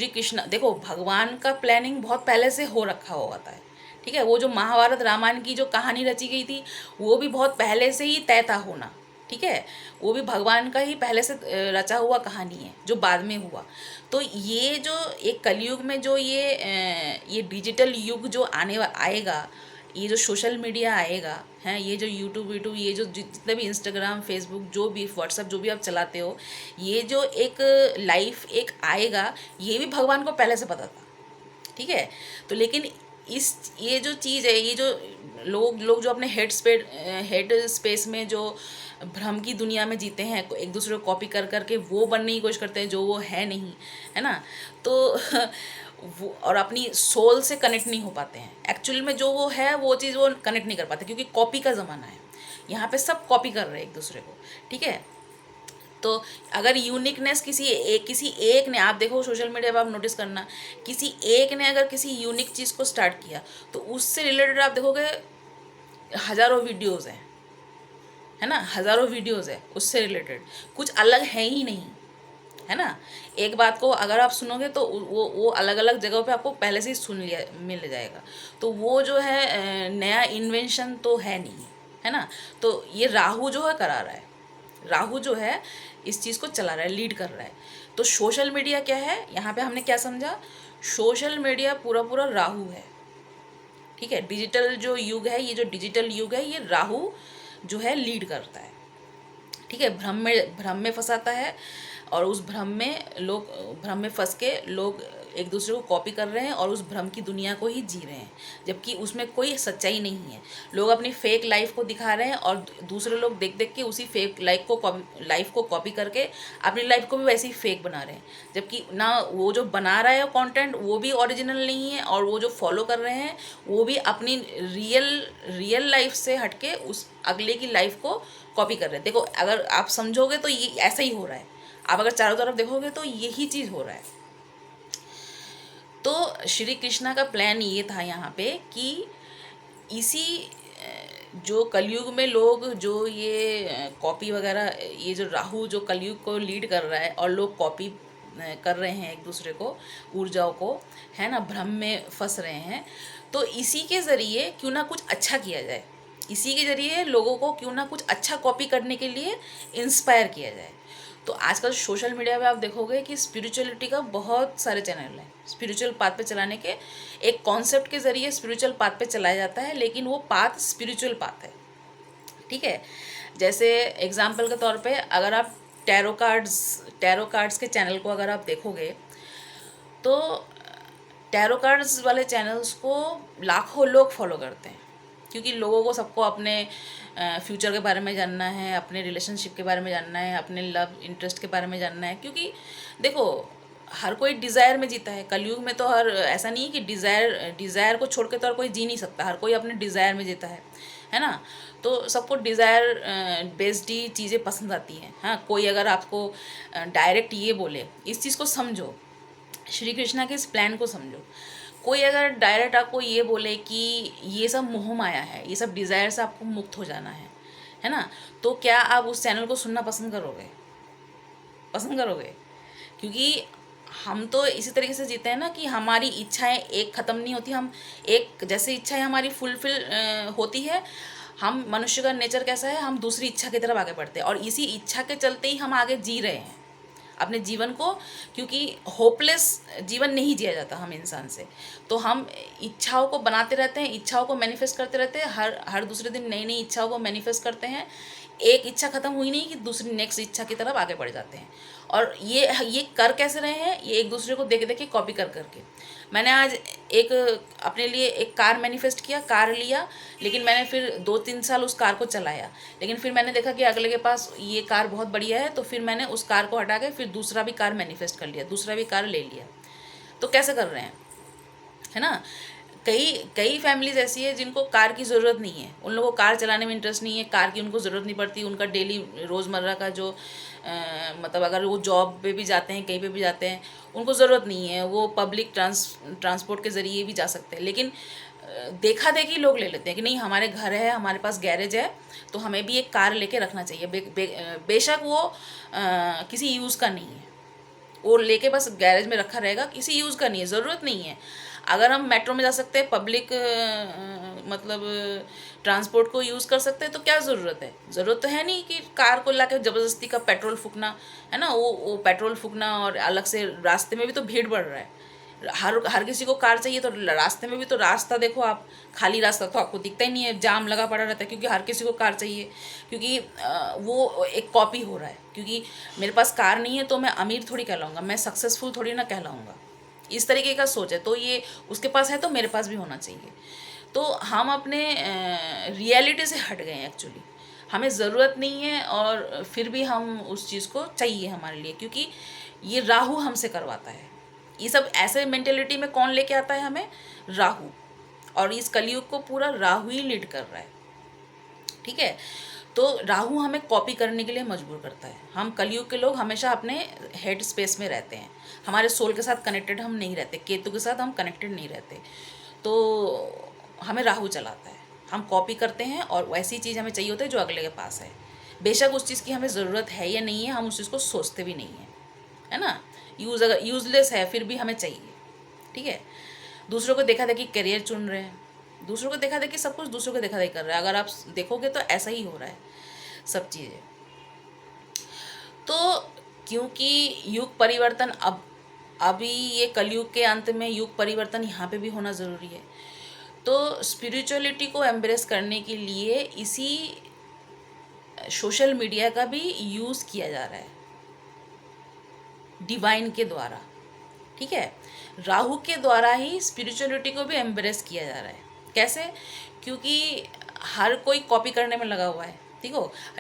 कृष्ण देखो, भगवान का प्लानिंग बहुत पहले से हो रखा होता है, ठीक है। वो जो महाभारत रामायण की जो कहानी रची गई थी वो भी बहुत पहले से ही तय था होना, ठीक है। वो भी भगवान का ही पहले से रचा हुआ कहानी है जो बाद में हुआ। तो ये जो एक कलयुग में जो ये डिजिटल युग जो आएगा, ये जो सोशल मीडिया आएगा, हैं, ये जो यूट्यूब ये जो जितने भी इंस्टाग्राम, फेसबुक, जो भी व्हाट्सअप, जो भी आप चलाते हो, ये जो एक लाइफ एक आएगा, ये भी भगवान को पहले से पता था, ठीक है। तो लेकिन ये जो चीज़ है, ये जो लोग जो अपने हेड स्पेस में जो भ्रम की दुनिया में जीते हैं, एक दूसरे को कॉपी कर करके वो बनने की कोशिश करते हैं जो वो है नहीं, है ना। तो वो और अपनी सोल से कनेक्ट नहीं हो पाते हैं, एक्चुअल में जो वो है वो चीज़ वो कनेक्ट नहीं कर पाते, क्योंकि कॉपी का ज़माना है। यहाँ पे सब कॉपी कर रहे हैं एक दूसरे को, ठीक है। तो अगर यूनिकनेस किसी एक ने, आप देखो सोशल मीडिया पर आप नोटिस करना, किसी एक ने अगर किसी यूनिक चीज़ को स्टार्ट किया तो उससे रिलेटेड आप देखोगे हज़ारों वीडियोज़ हैं, है ना, हज़ारों वीडियोज़ है उससे रिलेटेड, कुछ अलग है ही नहीं, है ना। एक बात को अगर आप सुनोगे तो वो अलग अलग जगहों पे आपको पहले से ही सुन लिया मिल जाएगा। तो वो जो है नया इन्वेंशन तो है नहीं, है ना। तो ये राहु जो है करा रहा है, राहु जो है इस चीज़ को चला रहा है, लीड कर रहा है। तो सोशल मीडिया क्या है, यहाँ पे हमने क्या समझा, सोशल मीडिया पूरा पूरा राहु है, ठीक है। डिजिटल जो युग है, ये जो डिजिटल युग है, ये राहु जो है लीड करता है, ठीक है। भ्रम में फंसाता है और उस भ्रम में फंस के लोग एक दूसरे को कॉपी कर रहे हैं और उस भ्रम की दुनिया को ही जी रहे हैं, जबकि उसमें कोई सच्चाई नहीं है। लोग अपनी फेक लाइफ को दिखा रहे हैं और दूसरे लोग देख देख के उसी फेक लाइफ को कॉपी करके अपनी लाइफ को भी वैसे ही फेक बना रहे हैं, जबकि ना वो जो बना रहा है कंटेंट वो भी ओरिजिनल नहीं है, और वो जो फॉलो कर रहे हैं वो भी अपनी रियल लाइफ से हटके उस अगले की लाइफ को कॉपी कर रहे हैं। देखो, अगर आप समझोगे तो ये ऐसा ही हो रहा है, आप अगर चारों तरफ देखोगे तो यही चीज़ हो रहा है। तो श्री कृष्णा का प्लान ये था यहाँ पे कि इसी जो कलयुग में लोग जो ये कॉपी वगैरह, ये जो राहु जो कलयुग को लीड कर रहा है और लोग कॉपी कर रहे हैं एक दूसरे को, ऊर्जाओं को, है ना, भ्रम में फंस रहे हैं। तो इसी के ज़रिए क्यों ना कुछ अच्छा किया जाए, इसी के ज़रिए लोगों को क्यों ना कुछ अच्छा कॉपी करने के लिए इंस्पायर किया जाए। तो आजकल सोशल मीडिया पे आप देखोगे कि स्पिरिचुअलिटी का बहुत सारे चैनल हैं, स्पिरिचुअल पाथ पे चलाने के, एक कॉन्सेप्ट के ज़रिए स्पिरिचुअल पाथ पे चलाया जाता है, लेकिन वो पाथ स्पिरिचुअल पाथ है, ठीक है। जैसे एग्जाम्पल के तौर पे अगर आप टैरो कार्ड्स के चैनल को अगर आप देखोगे तो टैरो कार्ड्स वाले चैनल्स को लाखों लोग फॉलो करते हैं, क्योंकि लोगों को सबको अपने फ्यूचर के बारे में जानना है, अपने रिलेशनशिप के बारे में जानना है, अपने लव इंटरेस्ट के बारे में जानना है। क्योंकि देखो, हर कोई डिज़ायर में जीता है कलयुग में, तो हर ऐसा नहीं है कि डिज़ायर को छोड़ के तो हर कोई जी नहीं सकता, हर कोई अपने डिज़ायर में जीता है ना। तो सबको डिज़ायर बेस्ड ही चीज़ें पसंद आती हैं। हाँ, कोई अगर आपको डायरेक्ट ये बोले, इस चीज़ को समझो, श्री कृष्णा के इस प्लान को समझो, कोई अगर डायरेक्ट आपको ये बोले कि ये सब मोह माया है, ये सब डिज़ायर से आपको मुक्त हो जाना है ना, तो क्या आप उस चैनल को सुनना पसंद करोगे? क्योंकि हम तो इसी तरीके से जीते हैं ना कि हमारी इच्छाएं एक ख़त्म नहीं होती, हम एक जैसे इच्छाएं हमारी फुलफिल होती है, हम मनुष्य का नेचर कैसा है, हम दूसरी इच्छा की तरफ आगे बढ़ते हैं और इसी इच्छा के चलते ही हम आगे जी रहे हैं अपने जीवन को, क्योंकि होपलेस जीवन नहीं जिया जाता हम इंसान से। तो हम इच्छाओं को बनाते रहते हैं, इच्छाओं को मैनिफेस्ट करते रहते हैं, हर हर दूसरे दिन नई नई इच्छाओं को मैनिफेस्ट करते हैं। एक इच्छा खत्म हुई नहीं कि दूसरी नेक्स्ट इच्छा की तरफ आगे बढ़ जाते हैं। और ये कर कैसे रहे हैं, ये एक दूसरे को देख देख के कॉपी कर करके। मैंने आज एक अपने लिए एक कार मैनिफेस्ट किया, कार लिया, लेकिन मैंने फिर 2-3 साल उस कार को चलाया, लेकिन फिर मैंने देखा कि अगले के पास ये कार बहुत बढ़िया है, तो फिर मैंने उस कार को हटा के फिर दूसरा भी कार मैनिफेस्ट कर लिया, दूसरा भी कार ले लिया। तो कैसे कर रहे हैं, है ना। कई कई फैमिलीज ऐसी है जिनको कार की ज़रूरत नहीं है, उन लोगों को कार चलाने में इंटरेस्ट नहीं है, कार की उनको ज़रूरत नहीं पड़ती। उनका डेली रोज़मर्रा का जो मतलब अगर वो जॉब पे भी जाते हैं, कहीं पे भी जाते हैं, उनको ज़रूरत नहीं है, वो पब्लिक ट्रांसपोर्ट के ज़रिए भी जा सकते हैं। लेकिन देखा देखी लोग ले लेते हैं कि नहीं, हमारे घर है, हमारे पास गैरेज है, तो हमें भी एक कार लेके रखना चाहिए। बेशक वो किसी यूज़ का नहीं है, वो लेके बस गैरेज में रखा रहेगा, किसी यूज़ का नहीं है, ज़रूरत नहीं है। अगर हम मेट्रो में जा सकते हैं, पब्लिक मतलब ट्रांसपोर्ट को यूज़ कर सकते हैं, तो क्या ज़रूरत है। ज़रूरत तो है नहीं कि कार को ला के ज़बरदस्ती का पेट्रोल फूकना, है ना। वो पेट्रोल फूकना और अलग से रास्ते में भी तो भीड़ बढ़ रहा है। हर हर किसी को कार चाहिए, तो रास्ते में भी तो रास्ता देखो आप, खाली रास्ता तो आपको दिखता ही नहीं है, जाम लगा पड़ा रहता है, क्योंकि हर किसी को कार चाहिए। क्योंकि वो एक कॉपी हो रहा है, क्योंकि मेरे पास कार नहीं है तो मैं अमीर थोड़ी कहलाऊँगा, मैं सक्सेसफुल थोड़ी ना कहलाऊँगा। इस तरीके का सोच है। तो ये उसके पास है तो मेरे पास भी होना चाहिए। तो हम अपने रियलिटी से हट गए हैं एक्चुअली। हमें ज़रूरत नहीं है और फिर भी हम उस चीज़ को चाहिए हमारे लिए, क्योंकि ये राहु हमसे करवाता है। ये सब ऐसे मेंटेलिटी में कौन लेके आता है हमें, राहु। और इस कलयुग को पूरा राहु ही लीड कर रहा है, ठीक है। तो राहु हमें कॉपी करने के लिए मजबूर करता है। हम कलयुग के लोग हमेशा अपने हेड स्पेस में रहते हैं, हमारे सोल के साथ कनेक्टेड हम नहीं रहते, केतु के साथ हम कनेक्टेड नहीं रहते। तो हमें राहु चलाता है, हम कॉपी करते हैं और वैसी चीज़ हमें चाहिए होती है जो अगले के पास है। बेशक उस चीज़ की हमें ज़रूरत है या नहीं है, हम उस चीज़ को सोचते भी नहीं हैं, है ना। अगर यूज़लेस है फिर भी हमें चाहिए, ठीक है। दूसरों को देखा देखी करियर चुन रहे हैं, दूसरों को देखा देखी सब कुछ दूसरों को देखा देखी कर रहा है। अगर आप देखोगे तो ऐसा ही हो रहा है सब चीज़ें। तो क्योंकि युग परिवर्तन अभी ये कलयुग के अंत में युग परिवर्तन यहाँ पे भी होना ज़रूरी है। तो स्पिरिचुअलिटी को एम्ब्रेस करने के लिए इसी सोशल मीडिया का भी यूज़ किया जा रहा है डिवाइन के द्वारा, ठीक है। राहु के द्वारा ही स्पिरिचुअलिटी को भी एम्ब्रेस किया जा रहा है। कैसे, क्योंकि हर कोई कॉपी करने में लगा हुआ है,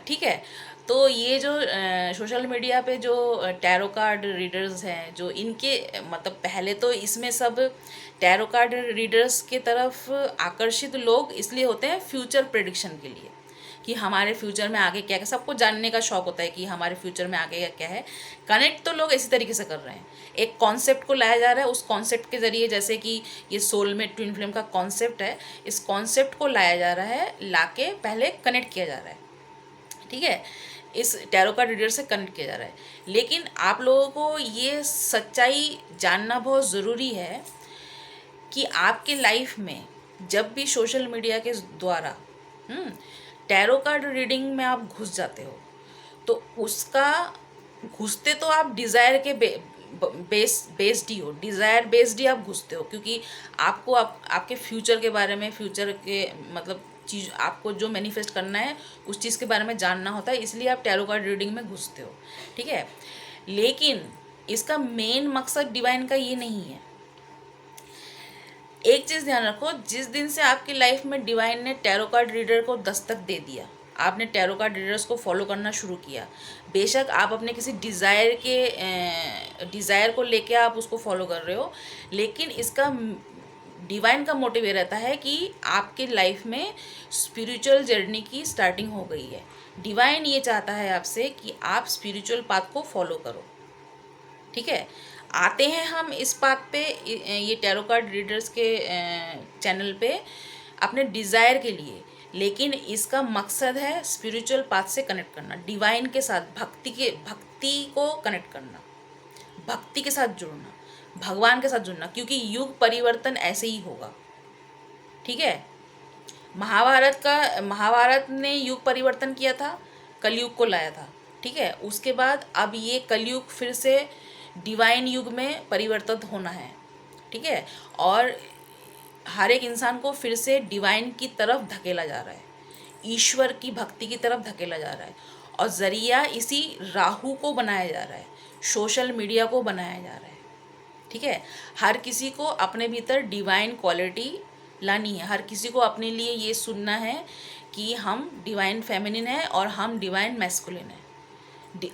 ठीक है। तो ये जो सोशल मीडिया पे जो टैरो कार्ड रीडर्स हैं, जो इनके मतलब पहले तो इसमें सब टैरो कार्ड रीडर्स के तरफ आकर्षित लोग इसलिए होते हैं फ्यूचर प्रेडिक्शन के लिए, कि हमारे फ्यूचर में आगे क्या है। सबको जानने का शौक होता है कि हमारे फ्यूचर में आगे क्या है। कनेक्ट तो लोग इसी तरीके से कर रहे हैं, एक कॉन्सेप्ट को लाया जा रहा है, उस कॉन्सेप्ट के ज़रिए, जैसे कि ये सोलमेट ट्विन फ्लेम का कॉन्सेप्ट है, इस कॉन्सेप्ट को लाया जा रहा है, लाके पहले कनेक्ट किया जा रहा है, ठीक है। इस टैरो कार्ड रीडर से कनेक्ट किया जा रहा है। लेकिन आप लोगों को ये सच्चाई जानना बहुत ज़रूरी है कि आपके लाइफ में जब भी सोशल मीडिया के द्वारा टैरो कार्ड रीडिंग में आप घुस जाते हो, तो उसका घुसते तो आप डिज़ायर के बेस्ड ही हो, डिज़ायर बेस्ड ही आप घुसते हो, क्योंकि आपको आपके फ्यूचर के बारे में, फ्यूचर के मतलब चीज़ आपको जो मैनिफेस्ट करना है उस चीज़ के बारे में जानना होता है, इसलिए आप टैरो कार्ड रीडिंग में घुसते हो, ठीक है। लेकिन इसका मेन मकसद डिवाइन का ये नहीं है। एक चीज़ ध्यान रखो, जिस दिन से आपकी लाइफ में डिवाइन ने टैरो कार्ड रीडर को दस्तक दे दिया, आपने टैरो कार्ड रीडर्स को फॉलो करना शुरू किया, बेशक आप अपने किसी डिज़ायर को लेके आप उसको फॉलो कर रहे हो, लेकिन इसका डिवाइन का मोटिव ये रहता है कि आपके लाइफ में स्पिरिचुअल जर्नी की स्टार्टिंग हो गई है। डिवाइन ये चाहता है आपसे कि आप स्पिरिचुअल पाथ को फॉलो करो, ठीक है। आते हैं हम इस बात पे, ये टैरो कार्ड रीडर्स के चैनल पे अपने डिज़ायर के लिए, लेकिन इसका मकसद है स्पिरिचुअल पाथ से कनेक्ट करना, डिवाइन के साथ, भक्ति को कनेक्ट करना, भक्ति के साथ जुड़ना, भगवान के साथ जुड़ना, क्योंकि युग परिवर्तन ऐसे ही होगा, ठीक है। महाभारत ने युग परिवर्तन किया था, कलयुग को लाया था, ठीक है। उसके बाद अब ये कलयुग फिर से डिवाइन युग में परिवर्तित होना है, ठीक है। और हर एक इंसान को फिर से डिवाइन की तरफ धकेला जा रहा है, ईश्वर की भक्ति की तरफ धकेला जा रहा है, और ज़रिया इसी राहु को बनाया जा रहा है, सोशल मीडिया को बनाया जा रहा है, ठीक है। हर किसी को अपने भीतर डिवाइन क्वालिटी लानी है, हर किसी को अपने लिए ये सुनना है कि हम डिवाइन फेमिनिन है और हम डिवाइन मैस्कुलिन है।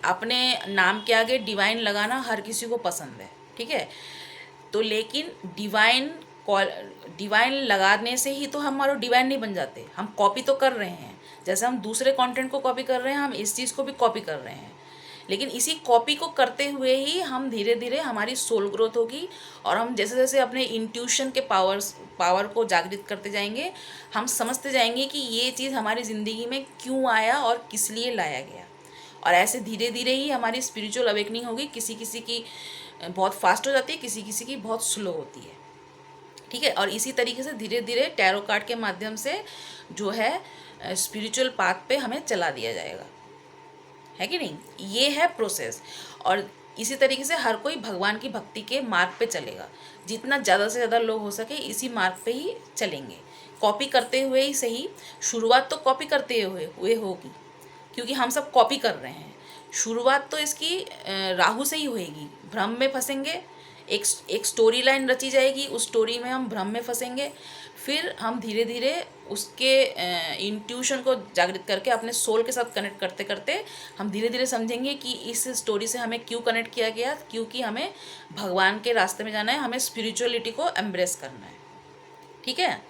अपने नाम के आगे डिवाइन लगाना हर किसी को पसंद है, ठीक है। तो लेकिन डिवाइन लगाने से ही तो हमारे डिवाइन नहीं बन जाते, हम कॉपी तो कर रहे हैं। जैसे हम दूसरे कंटेंट को कॉपी कर रहे हैं, हम इस चीज़ को भी कॉपी कर रहे हैं, लेकिन इसी कॉपी को करते हुए ही हम धीरे धीरे हमारी सोल ग्रोथ होगी, और हम जैसे जैसे अपने इंट्यूशन के पावर को जागृत करते जाएंगे, हम समझते जाएंगे कि ये चीज़ हमारी ज़िंदगी में क्यों आया और किस लिए लाया गया। और ऐसे धीरे धीरे ही हमारी स्पिरिचुअल अवेकनिंग होगी। किसी किसी की बहुत फास्ट हो जाती है, किसी किसी की बहुत स्लो होती है, ठीक है। और इसी तरीके से धीरे धीरे टैरो कार्ड के माध्यम से जो है स्पिरिचुअल पाथ पे हमें चला दिया जाएगा, है कि नहीं। ये है प्रोसेस। और इसी तरीके से हर कोई भगवान की भक्ति के मार्ग पे चलेगा। जितना ज़्यादा से ज़्यादा लोग हो सके इसी मार्ग पे ही चलेंगे, कॉपी करते हुए ही सही। शुरुआत तो कॉपी करते हुए होगी, क्योंकि हम सब कॉपी कर रहे हैं। शुरुआत तो इसकी राहु से ही होएगी। भ्रम में फंसेंगे, एक स्टोरी लाइन रची जाएगी, उस स्टोरी में हम भ्रम में फंसेंगे। फिर हम धीरे धीरे उसके इंट्यूशन को जागृत करके अपने सोल के साथ कनेक्ट करते करते हम धीरे धीरे समझेंगे कि इस स्टोरी से हमें क्यों कनेक्ट किया गया, क्योंकि हमें भगवान के रास्ते में जाना है, हमें स्पिरिचुअलिटी को एम्ब्रेस करना है, ठीक है।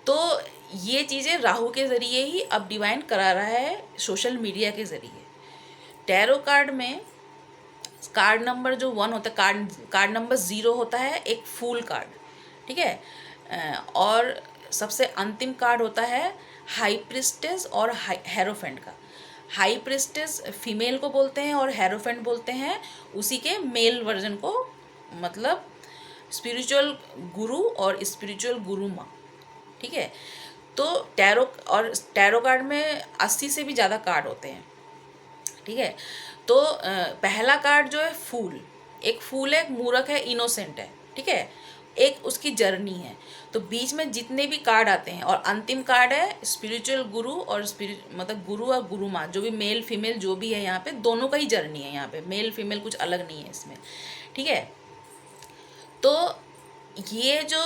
तो ये चीज़ें राहु के ज़रिए ही अब डिवाइन करा रहा है, सोशल मीडिया के ज़रिए। टैरो कार्ड में कार्ड नंबर जो 1 होता है, कार्ड नंबर 0 होता है एक फूल कार्ड, ठीक है। और सबसे अंतिम कार्ड होता है हाई प्रिस्टेस और हेरोफेंट का। हाई प्रिस्टेस फीमेल को बोलते हैं और हेरोफेंट बोलते हैं उसी के मेल वर्जन को, मतलब स्पिरिचुअल गुरु और स्पिरिचुअल गुरु माँ, ठीक है। तो टैरो कार्ड में 80 से भी ज़्यादा कार्ड होते हैं, ठीक है। तो पहला कार्ड जो है फूल, एक फूल है, एक मूर्ख है, इनोसेंट है, ठीक है। एक उसकी जर्नी है। तो बीच में जितने भी कार्ड आते हैं, और अंतिम कार्ड है स्पिरिचुअल गुरु और मतलब गुरु और गुरु माँ, जो भी मेल फीमेल जो भी है यहाँ पे, दोनों का ही जर्नी है यहाँ पे, मेल फीमेल कुछ अलग नहीं है इसमें, ठीक है। तो ये जो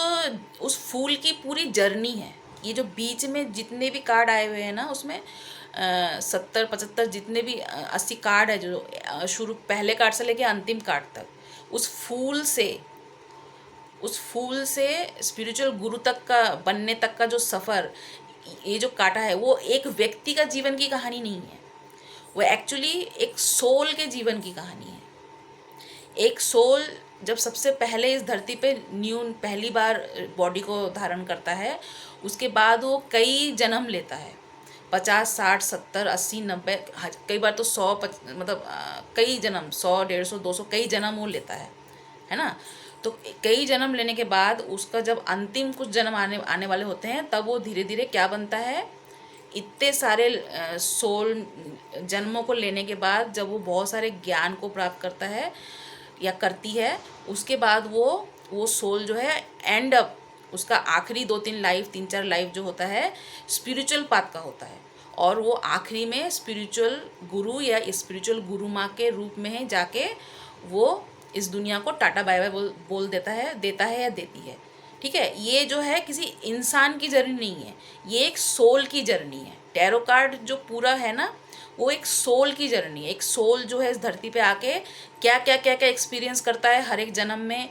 उस फूल की पूरी जर्नी है, ये जो बीच में जितने भी कार्ड आए हुए हैं ना, उसमें 70-75 जितने भी 80 कार्ड है, जो शुरू पहले कार्ड से लेके अंतिम कार्ड तक, उस फूल से स्पिरिचुअल गुरु तक का बनने तक का जो सफ़र, ये जो काटा है, वो एक व्यक्ति का जीवन की कहानी नहीं है, वो एक्चुअली एक सोल के जीवन की कहानी है। एक सोल जब सबसे पहले इस धरती पे पहली बार बॉडी को धारण करता है, उसके बाद वो कई जन्म लेता है, 50, 60, 70, 80, 90, कई बार तो 100, मतलब कई जन्म, 100, 150, 200 कई जन्म वो लेता है ना। तो कई जन्म लेने के बाद उसका जब अंतिम कुछ जन्म आने वाले होते हैं, तब वो धीरे धीरे क्या बनता है, इतने सारे सोल जन्मों को लेने के बाद जब वो बहुत सारे ज्ञान को प्राप्त करता है या करती है, उसके बाद वो सोल जो है एंड अप, उसका आखिरी 2-3 लाइफ, 3-4 लाइफ जो होता है स्पिरिचुअल पाथ का होता है, और वो आखिरी में स्पिरिचुअल गुरु या स्पिरिचुअल गुरु माँ के रूप में है जाके वो इस दुनिया को टाटा बाय बाय बोल देता है या देती है, ठीक है। ये जो है किसी इंसान की जर्नी नहीं है, ये एक सोल की जर्नी है। टैरो कार्ड जो पूरा है ना, वो एक सोल की जर्नी है। एक सोल जो है इस धरती पे आके क्या क्या क्या क्या एक्सपीरियंस करता है हर एक जन्म में,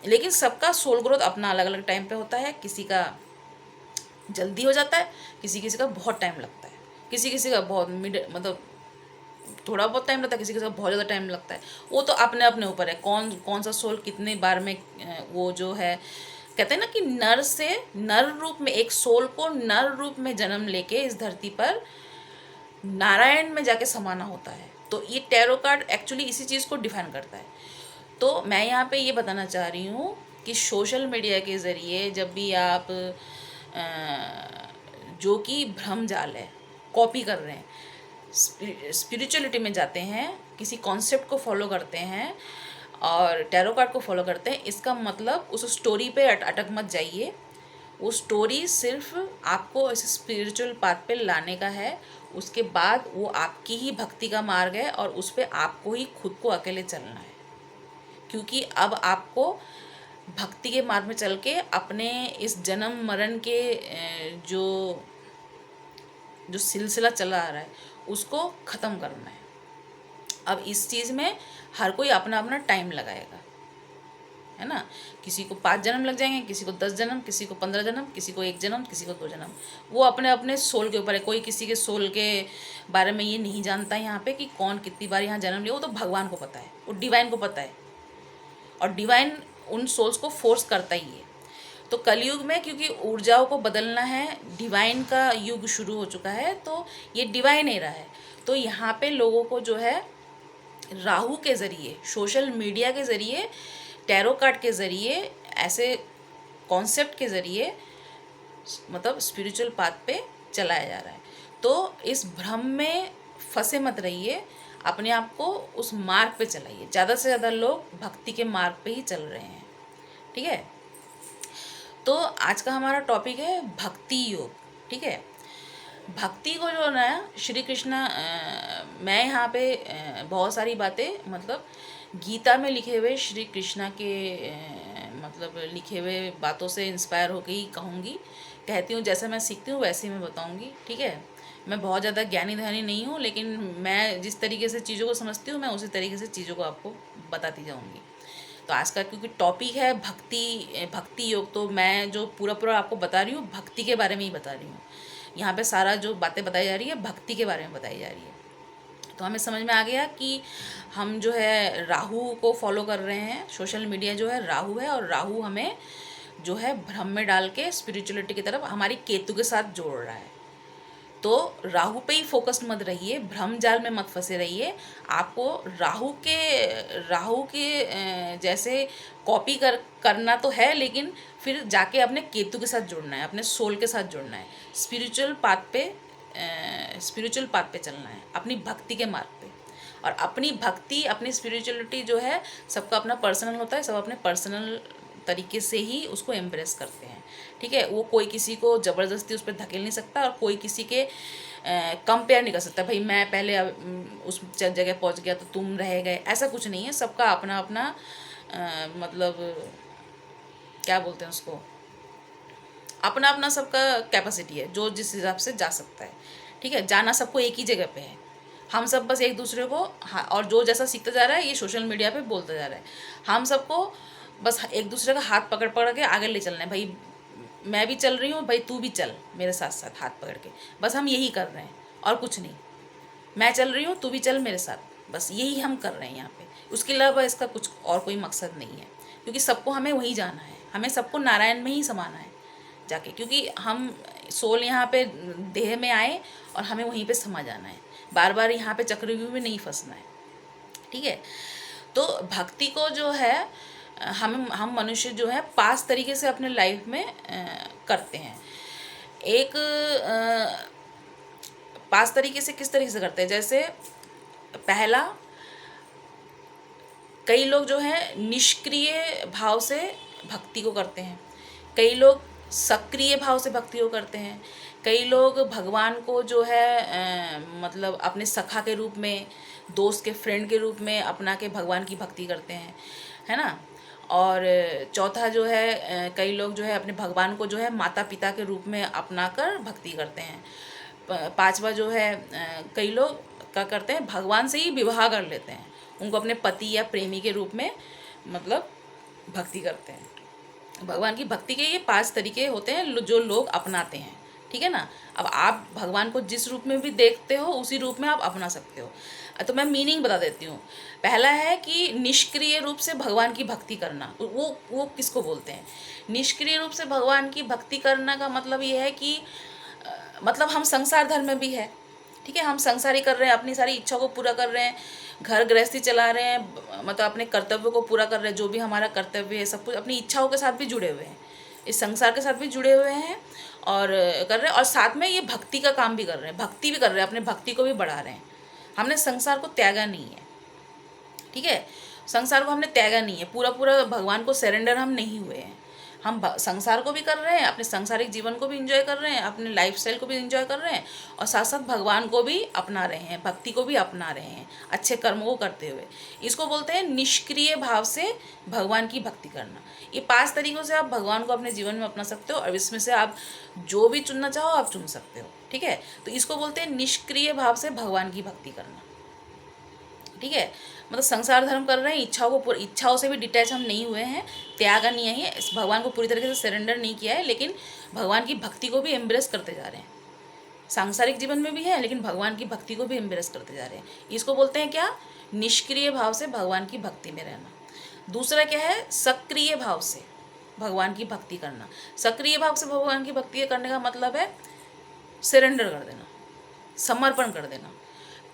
लेकिन सबका सोल ग्रोथ अपना अलग अलग टाइम पे होता है। किसी का जल्दी हो जाता है, किसी किसी का बहुत टाइम लगता है, किसी किसी का बहुत मतलब थोड़ा बहुत टाइम लगता है, किसी किसी का बहुत ज़्यादा टाइम लगता है। वो तो अपने अपने ऊपर है, कौन सा सोल कितने बार में वो जो है, कहते हैं ना कि नर से नर रूप में, एक सोल को नर रूप में जन्म लेके इस धरती पर नारायण में जाके समाना होता है। तो ये टैरो कार्ड एक्चुअली इसी चीज़ को डिफाइन करता है। तो मैं यहाँ पे ये बताना चाह रही हूँ कि सोशल मीडिया के ज़रिए जब भी आप जो कि भ्रम जाल है, कॉपी कर रहे हैं, स्पिरिचुअलिटी में जाते हैं, किसी कॉन्सेप्ट को फॉलो करते हैं और टैरो कार्ड को फॉलो करते हैं। इसका मतलब उस स्टोरी पे अटक मत जाइए। वो स्टोरी सिर्फ आपको ऐसे स्पिरिचुअल पाथ पे लाने का है। उसके बाद वो आपकी ही भक्ति का मार्ग है और उस पर आपको ही खुद को अकेले चलना है, क्योंकि अब आपको भक्ति के मार्ग में चल के अपने इस जन्म मरण के जो जो सिलसिला चला आ रहा है उसको ख़त्म करना है। अब इस चीज़ में हर कोई अपना अपना टाइम लगाएगा, है ना। किसी को 5 जन्म लग जाएंगे, किसी को 10 जन्म, किसी को 15 जन्म, किसी को 1 जन्म, किसी को 2 जन्म। वो अपने अपने सोल के ऊपर है। कोई किसी के सोल के बारे में ये नहीं जानता यहाँ पे कि कौन कितनी बार यहाँ जन्म लिया। वो तो भगवान को पता है, वो डिवाइन को पता है, और डिवाइन उन सोल्स को फोर्स करता ही है। तो कलयुग में क्योंकि ऊर्जाओं को बदलना है, डिवाइन का युग शुरू हो चुका है, तो ये डिवाइन एरा है। तो यहाँ पे लोगों को जो है राहु के ज़रिए, सोशल मीडिया के ज़रिए, टैरो कार्ड के ज़रिए, ऐसे कॉन्सेप्ट के ज़रिए मतलब स्पिरिचुअल पाथ पे चलाया जा रहा है। तो इस भ्रम में फंसे मत रहिए, अपने आप को उस मार्ग पे चलाइए। ज़्यादा से ज़्यादा लोग भक्ति के मार्ग पे ही चल रहे हैं, ठीक है। तो आज का हमारा टॉपिक है भक्ति योग, ठीक है। भक्ति को जो ना श्री कृष्ण, मैं यहाँ पे बहुत सारी बातें मतलब गीता में लिखे हुए श्री कृष्णा के मतलब लिखे हुए बातों से इंस्पायर होकर ही कहती हूँ। जैसे मैं सीखती हूँ वैसे ही मैं बताऊँगी, ठीक है। मैं बहुत ज़्यादा ज्ञानी ध्यानी नहीं हूँ, लेकिन मैं जिस तरीके से चीज़ों को समझती हूँ मैं उसी तरीके से चीज़ों को आपको बताती जाऊँगी। तो आज का क्योंकि टॉपिक है भक्ति योग, तो मैं जो पूरा आपको बता रही हूँ भक्ति के बारे में ही बता रही हूँ। यहाँ पे सारा जो बातें बताई जा रही है भक्ति के बारे में बताई जा रही है। तो हमें समझ में आ गया कि हम जो है राहु को फॉलो कर रहे हैं। सोशल मीडिया जो है राहु है, और राहु हमें जो है भ्रम में डाल के स्पिरिचुअलिटी की तरफ हमारी केतु के साथ जोड़ रहा है। तो राहु पे ही फोकस मत रहिए, भ्रम जाल में मत फंसे रहिए। आपको राहु के जैसे कॉपी करना तो है, लेकिन फिर जाके अपने केतु के साथ जुड़ना है, अपने सोल के साथ जुड़ना है, स्पिरिचुअल पाथ पे चलना है, अपनी भक्ति के मार्ग पे। और अपनी भक्ति, अपनी स्पिरिचुअलिटी जो है सबका अपना पर्सनल होता है, सब अपने पर्सनल तरीके से ही उसको एम्प्रेस करते हैं, ठीक है। वो कोई किसी को ज़बरदस्ती उस पर धकेल नहीं सकता, और कोई किसी के कंपेयर नहीं कर सकता, भाई मैं पहले उस जगह पहुंच गया तो तुम रह गए, ऐसा कुछ नहीं है। सबका अपना अपना मतलब क्या बोलते हैं उसको, अपना अपना सबका कैपेसिटी है, जो जिस हिसाब से जा सकता है, ठीक है। जाना सबको एक ही जगह पे है। हम सब बस एक दूसरे को और जो जैसा सीखता जा रहा है ये सोशल मीडिया पे बोलता जा रहा है। हम सबको बस एक दूसरे का हाथ पकड़ पकड़ के आगे ले चलना है। भाई मैं भी चल रही हूँ, भाई तू भी चल मेरे साथ साथ, हाथ पकड़ के। बस हम यही कर रहे हैं और कुछ नहीं। मैं चल रही हूँ, तू भी चल मेरे साथ, बस यही हम कर रहे हैं यहाँ पे। उसके अलावा इसका कुछ और कोई मकसद नहीं है, क्योंकि सबको हमें वही जाना है। हमें सबको नारायण में ही समाना है जाके, क्योंकि हम सोल यहाँ पे देह में आए और हमें वहीं पे समा जाना है। बार बार यहाँ पे चक्रव्यूह में नहीं फंसना है, ठीक है। तो भक्ति को जो है हम मनुष्य जो है 5 तरीके से अपने लाइफ में करते हैं। एक 5 तरीके से किस तरीके से करते हैं, जैसे पहला, कई लोग जो है निष्क्रिय भाव से भक्ति को करते हैं, कई लोग सक्रिय भाव से भक्ति को करते हैं, कई लोग भगवान को जो है मतलब अपने सखा के रूप में, दोस्त के फ्रेंड के रूप में अपना के भगवान की भक्ति करते हैं, है ना। और चौथा जो है कई लोग जो है अपने भगवान को जो है माता पिता के रूप में अपना कर भक्ति करते हैं। पांचवा जो है कई लोग क्या करते हैं, भगवान से ही विवाह कर लेते हैं, उनको अपने पति या प्रेमी के रूप में मतलब भक्ति करते हैं। भगवान की भक्ति के ये 5 तरीके होते हैं जो लोग अपनाते हैं, ठीक है ना। अब आप भगवान को जिस रूप में भी देखते हो उसी रूप में आप अपना सकते हो। तो मैं मीनिंग बता देती हूँ। पहला है कि निष्क्रिय रूप से भगवान की भक्ति करना। वो किसको बोलते हैं? निष्क्रिय रूप से भगवान की भक्ति करना का मतलब ये है कि मतलब हम संसार धर्म में भी है, ठीक है। हम संसारी कर रहे हैं, अपनी सारी इच्छा को पूरा कर रहे हैं, घर गृहस्थी चला रहे हैं, मतलब अपने कर्तव्य को पूरा कर रहे हैं, जो भी हमारा कर्तव्य है सब कुछ अपनी इच्छाओं के साथ भी जुड़े हुए हैं, इस संसार के साथ भी जुड़े हुए हैं, और कर रहे हैं, और साथ में ये भक्ति का काम भी कर रहे हैं, भक्ति भी कर रहे हैं, अपने भक्ति को भी बढ़ा रहे हैं। हमने संसार को त्यागा नहीं है, ठीक है, संसार को हमने त्यागा नहीं है, पूरा पूरा भगवान को सरेंडर हम नहीं हुए हैं। हम संसार को भी कर रहे हैं, अपने सांसारिक जीवन को भी इंजॉय कर रहे हैं, अपने लाइफस्टाइल को भी इंजॉय कर रहे हैं, और साथ साथ भगवान को भी अपना रहे हैं, भक्ति को भी अपना रहे हैं, अच्छे कर्मों को करते हुए। इसको बोलते हैं निष्क्रिय भाव से भगवान की भक्ति करना। ये 5 तरीक़ों से आप भगवान को अपने जीवन में अपना सकते हो, और इसमें से आप जो भी चुनना चाहो आप चुन सकते हो, ठीक है। तो इसको बोलते हैं निष्क्रिय भाव से भगवान की भक्ति करना, ठीक है। मतलब संसार धर्म कर रहे हैं, इच्छाओं से भी डिटैच हम नहीं हुए हैं, त्याग नहीं है, इस भगवान को पूरी तरीके से सरेंडर नहीं किया है, लेकिन भगवान की भक्ति को भी एम्ब्रेस करते जा रहे हैं। सांसारिक जीवन में भी है, लेकिन भगवान की भक्ति को भी एम्ब्रेस करते जा रहे हैं। इसको बोलते हैं क्या? निष्क्रिय भाव से भगवान की भक्ति में रहना। दूसरा क्या है? सक्रिय भाव से भगवान की भक्ति करना। सक्रिय भाव से भगवान की भक्ति करने का मतलब है सरेंडर कर देना, समर्पण कर देना।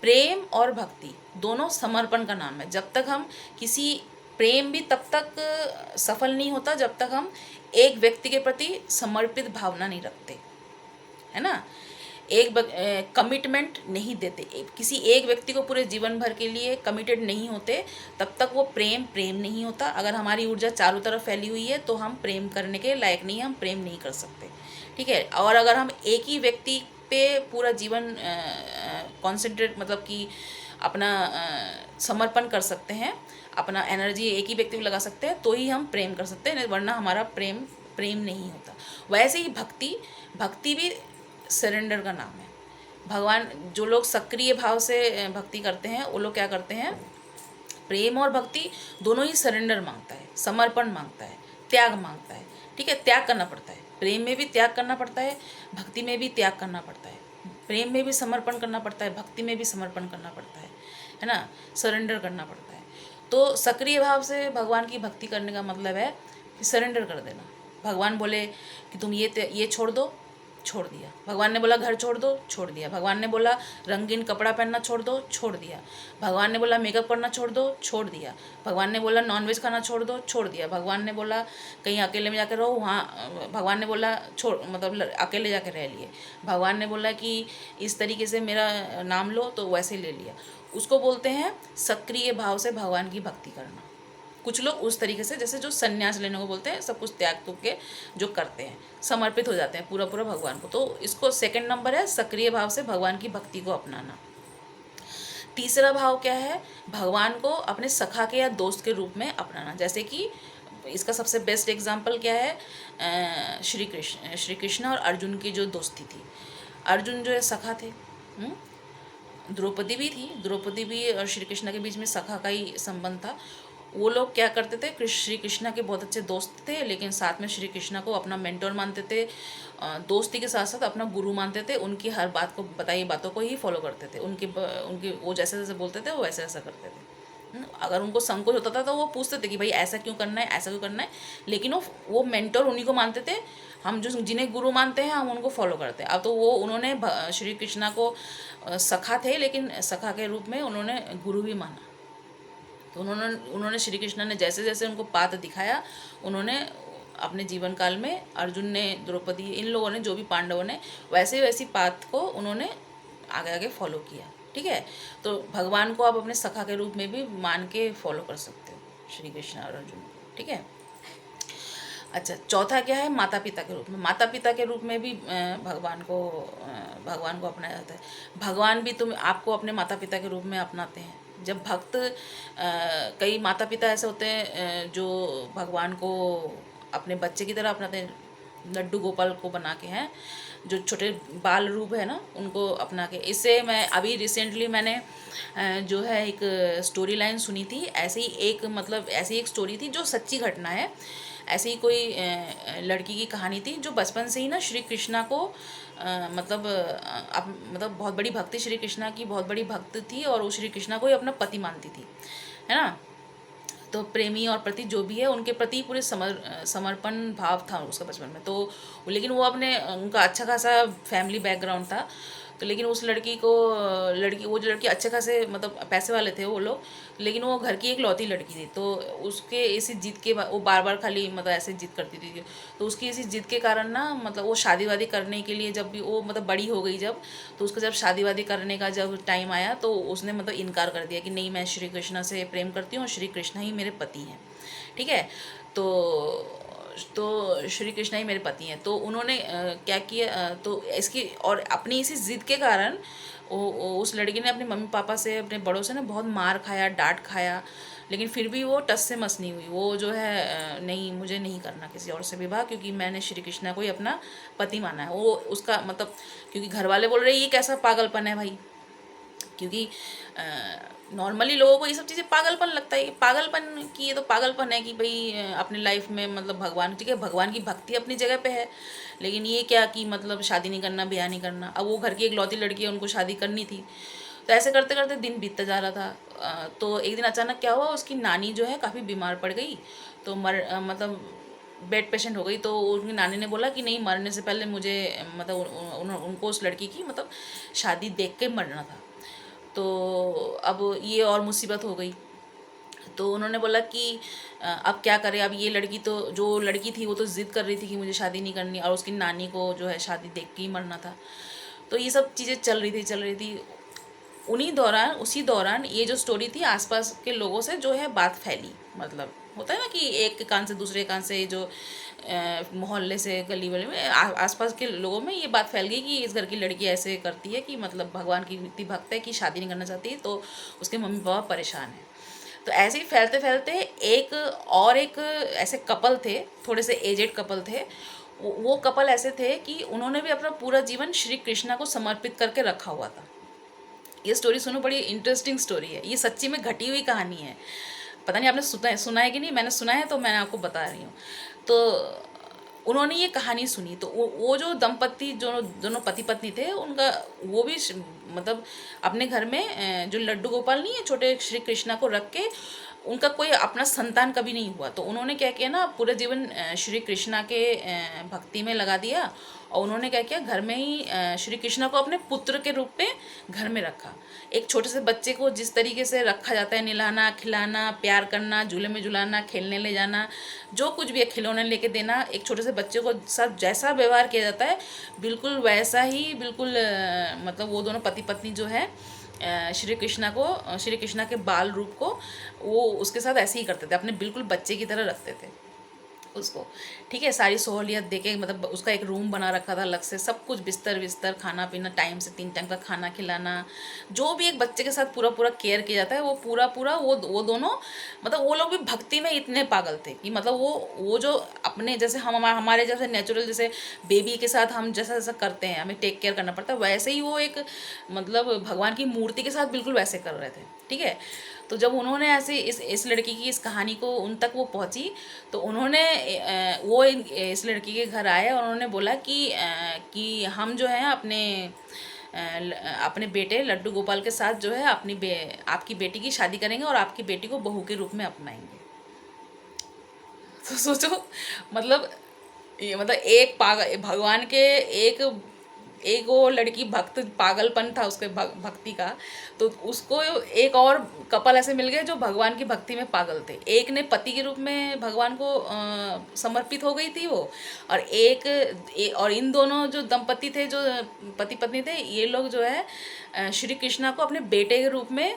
प्रेम और भक्ति दोनों समर्पण का नाम है। जब तक हम किसी प्रेम भी तब तक सफल नहीं होता जब तक हम एक व्यक्ति के प्रति समर्पित भावना नहीं रखते, है ना। एक कमिटमेंट नहीं देते, किसी एक व्यक्ति को पूरे जीवन भर के लिए कमिटेड नहीं होते, तब तक वो प्रेम नहीं होता। अगर हमारी ऊर्जा चारों तरफ फैली हुई है तो हम प्रेम करने के लायक नहीं, हम प्रेम नहीं कर सकते, ठीक है। और अगर हम एक ही व्यक्ति पे पूरा जीवन कॉन्सेंट्रेट मतलब कि अपना समर्पण कर सकते हैं, अपना एनर्जी एक ही व्यक्ति पे लगा सकते हैं, तो ही हम प्रेम कर सकते हैं, वरना हमारा प्रेम नहीं होता। वैसे ही भक्ति भी सरेंडर का नाम है। भगवान, जो लोग सक्रिय भाव से भक्ति करते हैं वो लोग क्या करते हैं? प्रेम और भक्ति दोनों ही सरेंडर मांगता है, समर्पण मांगता है, त्याग मांगता है, ठीक है। त्याग करना पड़ता है, प्रेम में भी त्याग करना पड़ता है, भक्ति में भी त्याग करना पड़ता है। प्रेम में भी समर्पण करना पड़ता है, भक्ति में भी समर्पण करना पड़ता है ना, सरेंडर करना पड़ता है। तो सक्रिय भाव से भगवान की भक्ति करने का मतलब है कि सरेंडर कर देना। भगवान बोले कि तुम ये छोड़ दो, छोड़ दिया। भगवान ने बोला घर छोड़ दो, छोड़ दिया। भगवान ने बोला रंगीन कपड़ा पहनना छोड़ दो, छोड़ दिया। भगवान ने बोला मेकअप करना छोड़ दो, छोड़ दिया। भगवान ने बोला नॉनवेज खाना छोड़ दो, छोड़ दिया। भगवान ने बोला कहीं अकेले में जाकर रहो, वहाँ भगवान ने बोला छोड़, मतलब अकेले जाकर रह लिए। भगवान ने बोला कि इस तरीके से मेरा नाम लो, तो वैसे ले लिया। उसको बोलते हैं सक्रिय भाव से भगवान की भक्ति करना। कुछ लोग उस तरीके से, जैसे जो संन्यास लेने को बोलते हैं, सब कुछ त्याग तुग के जो करते हैं, समर्पित हो जाते हैं पूरा पूरा भगवान को, तो इसको सेकंड नंबर है सक्रिय भाव से भगवान की भक्ति को अपनाना। तीसरा भाव क्या है? भगवान को अपने सखा के या दोस्त के रूप में अपनाना। जैसे कि इसका सबसे बेस्ट एग्जाम्पल क्या है? श्री कृष्ण और अर्जुन की जो दोस्ती थी। अर्जुन जो है सखा थे, द्रौपदी भी थी, द्रौपदी भी और श्री कृष्ण के बीच में सखा का ही संबंध था। वो लोग क्या करते थे? श्री कृष्णा के बहुत अच्छे दोस्त थे, लेकिन साथ में श्री कृष्णा को अपना मेंटोर मानते थे, दोस्ती के साथ साथ अपना गुरु मानते थे। उनकी हर बात को, बताई बातों को ही फॉलो करते थे। उनके वो जैसे जैसे बोलते थे वो वैसे वैसा करते थे। अगर उनको संकोच होता था तो वो पूछते थे कि भाई ऐसा क्यों करना है, ऐसा क्यों करना है, लेकिन वो मेंटोर उन्हीं को मानते थे। हम जो जिन्हें गुरु मानते हैं हम उनको फॉलो करते हैं। अब तो वो उन्होंने श्री कृष्णा को सखा थे, लेकिन सखा के रूप में उन्होंने गुरु भी माना। तो उन्होंने श्री कृष्ण ने जैसे जैसे उनको पाथ दिखाया, उन्होंने अपने जीवन काल में, अर्जुन ने, द्रौपदी, इन लोगों ने, जो भी पांडवों ने, वैसी पाथ को उन्होंने आगे आगे फॉलो किया, ठीक है। तो भगवान को आप अपने सखा के रूप में भी मान के फॉलो कर सकते हो, श्री कृष्ण और अर्जुन, ठीक है। अच्छा, चौथा क्या है? माता पिता के रूप में। माता पिता के रूप में भी भगवान को अपनाया जाता है। भगवान भी आपको अपने माता पिता के रूप में अपनाते हैं। जब भक्त, कई माता पिता ऐसे होते हैं जो भगवान को अपने बच्चे की तरह अपनाते हैं, लड्डू गोपाल को बना के, हैं जो छोटे बाल रूप है ना, उनको अपना के। इससे मैं अभी रिसेंटली मैंने जो है एक स्टोरी लाइन सुनी थी, ऐसी एक स्टोरी थी जो सच्ची घटना है। ऐसी ही कोई लड़की की कहानी थी जो बचपन से ही ना श्री कृष्णा को मतलब बहुत बड़ी भक्ति, श्री कृष्णा की बहुत बड़ी भक्त थी, और वो श्री कृष्णा को ही अपना पति मानती थी, है ना। तो प्रेमी और प्रति जो भी है, उनके प्रति पूरे समर्पण भाव था उसका बचपन में। तो लेकिन वो उनका अच्छा खासा फैमिली बैकग्राउंड था, तो लेकिन उस लड़की को वो जो लड़की अच्छे खासे मतलब पैसे वाले थे वो लोग, लेकिन वो घर की एक लौती लड़की थी। तो उसके इसी जिद के वो बार बार खाली मतलब ऐसे जिद करती थी। तो उसकी इसी जिद के कारण ना मतलब वो शादी वादी करने के लिए जब भी वो मतलब बड़ी हो गई जब, तो उसका जब शादी वादी करने का जब टाइम आया तो उसने मतलब इनकार कर दिया कि नहीं, मैं श्री कृष्ण से प्रेम करती हूँ, श्री कृष्ण ही मेरे पति हैं। ठीक है। तो श्री कृष्ण ही मेरे पति हैं। तो उन्होंने क्या किया, तो इसकी और अपनी इसी जिद के कारण उस लड़की ने अपने मम्मी पापा से, अपने बड़ों से ना बहुत मार खाया, डांट खाया, लेकिन फिर भी वो टस से मस नहीं हुई। वो जो है नहीं, मुझे नहीं करना किसी और से विवाह, क्योंकि मैंने श्री कृष्णा को ही अपना पति माना है। वो उसका मतलब, क्योंकि घर वाले बोल रहे ये कैसा पागलपन है भाई, क्योंकि नॉर्मली लोगों को ये सब चीज़ें पागलपन लगता है। पागलपन की ये तो पागलपन है कि भाई अपने लाइफ में मतलब भगवान, ठीक है भगवान की भक्ति अपनी जगह पे है, लेकिन ये क्या कि मतलब शादी नहीं करना, ब्याह नहीं करना। अब वो घर की एक लौती लड़की है, उनको शादी करनी थी। तो ऐसे करते करते दिन बीतता जा रहा था। तो एक दिन अचानक क्या हुआ, उसकी नानी जो है काफ़ी बीमार पड़ गई। तो मतलब बेड पेशेंट हो गई। तो उनकी नानी ने बोला कि नहीं, मरने से पहले मुझे मतलब उनको उस लड़की की मतलब शादी देख के मरना था। तो अब ये और मुसीबत हो गई। तो उन्होंने बोला कि अब क्या करें। अब ये लड़की तो, जो लड़की थी वो तो ज़िद कर रही थी कि मुझे शादी नहीं करनी, और उसकी नानी को जो है शादी देख के ही मरना था। तो ये सब चीज़ें चल रही थी। उसी दौरान ये जो स्टोरी थी, आसपास के लोगों से जो है बात फैली। मतलब होता है ना कि एक कान से दूसरे कान से, जो मोहल्ले से, गली वाले में, आसपास के लोगों में ये बात फैल गई कि इस घर की लड़की ऐसे करती है कि मतलब भगवान की इतनी भक्त है कि शादी नहीं करना चाहती, तो उसके मम्मी पापा परेशान हैं। तो ऐसे ही फैलते फैलते एक ऐसे कपल थे, थोड़े से एजेड कपल थे। वो कपल ऐसे थे कि उन्होंने भी अपना पूरा जीवन श्री कृष्णा को समर्पित करके रखा हुआ था। ये स्टोरी सुनो, बड़ी इंटरेस्टिंग स्टोरी है। ये सच्ची में घटी हुई कहानी है। पता नहीं आपने सुना है कि नहीं, मैंने सुना है तो मैंने आपको बता रही हूँ। तो उन्होंने ये कहानी सुनी, तो वो जो दंपत्ति, जो दोनों पति पत्नी थे, उनका वो भी मतलब अपने घर में जो लड्डू गोपाल नहीं है, छोटे श्री कृष्णा को रख के, उनका कोई अपना संतान कभी नहीं हुआ। तो उन्होंने क्या किया ना, पूरा जीवन श्री कृष्णा के भक्ति में लगा दिया। और उन्होंने क्या किया, घर में ही श्री कृष्णा को अपने पुत्र के रूप में घर में रखा। एक छोटे से बच्चे को जिस तरीके से रखा जाता है, नहलाना, खिलाना, प्यार करना, झूले में झुलाना, खेलने ले जाना, जो कुछ भी है, खिलौने लेके देना, एक छोटे से बच्चे को साथ जैसा व्यवहार किया जाता है, बिल्कुल वैसा ही, बिल्कुल मतलब वो दोनों पति पत्नी जो है श्री कृष्णा के बाल रूप को वो उसके साथ ऐसे ही करते थे, अपने बिल्कुल बच्चे की तरह रखते थे उसको। ठीक है, सारी सहूलियत देके, मतलब उसका एक रूम बना रखा था अलग से, सब कुछ, बिस्तर विस्तर, खाना पीना, टाइम से 3 टाइम का खाना खिलाना, जो भी एक बच्चे के साथ पूरा पूरा केयर किया जाता है, वो पूरा पूरा वो दोनों, मतलब वो लोग भी भक्ति में इतने पागल थे कि मतलब वो जो अपने जैसे हम हमारे जैसे नेचुरल, जैसे बेबी के साथ हम जैसा जैसा करते हैं, हमें टेक केयर करना पड़ता है, वैसे ही वो एक मतलब भगवान की मूर्ति के साथ बिल्कुल वैसे कर रहे थे। ठीक है। तो जब उन्होंने ऐसे इस लड़की की इस कहानी को उन तक वो पहुंची, तो उन्होंने इस लड़की के घर आए और उन्होंने बोला कि हम जो है अपने बेटे लड्डू गोपाल के साथ जो है आपकी बेटी की शादी करेंगे और आपकी बेटी को बहू के रूप में अपनाएंगे। तो सोचो, मतलब ये मतलब एक भगवान के एक एक वो लड़की भक्त, पागलपन था उसके भक्ति का। तो उसको एक और कपल ऐसे मिल गए जो भगवान की भक्ति में पागल थे। एक ने पति के रूप में भगवान को समर्पित हो गई थी वो, और और इन दोनों जो दंपति थे, जो पति पत्नी थे, ये लोग जो है श्री कृष्णा को अपने बेटे के रूप में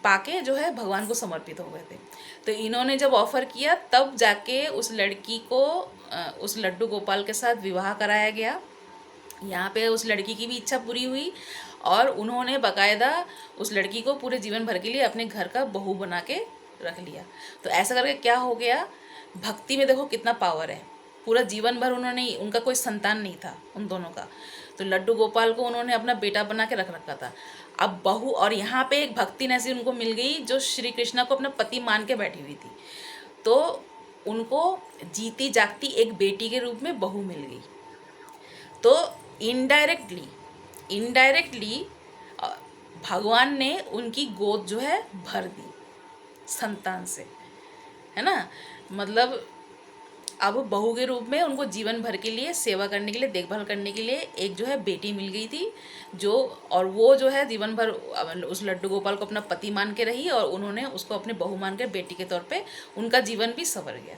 पाके जो है भगवान को समर्पित हो गए थे। तो इन्होंने जब ऑफ़र किया, तब जाके उस लड़की को उस लड्डू गोपाल के साथ विवाह कराया गया। यहाँ पे उस लड़की की भी इच्छा पूरी हुई, और उन्होंने बाकायदा उस लड़की को पूरे जीवन भर के लिए अपने घर का बहू बना के रख लिया। तो ऐसा करके क्या हो गया, भक्ति में देखो कितना पावर है। पूरा जीवन भर उनका कोई संतान नहीं था उन दोनों का, तो लड्डू गोपाल को उन्होंने अपना बेटा बना के रख रखा था। अब बहू, और यहाँ पे एक भक्ति ऐसी उनको मिल गई जो श्री कृष्णा को अपना पति मान के बैठी हुई थी, तो उनको जीती जागती एक बेटी के रूप में बहू मिल गई। तो इनडायरेक्टली भगवान ने उनकी गोद जो है भर दी संतान से, है ना। मतलब अब बहू के रूप में उनको जीवन भर के लिए सेवा करने के लिए, देखभाल करने के लिए एक जो है बेटी मिल गई थी, जो और वो जो है जीवन भर उस लड्डू गोपाल को अपना पति मान के रही, और उन्होंने उसको अपनी बहू मान कर बेटी के तौर पे उनका जीवन भी संवर गया।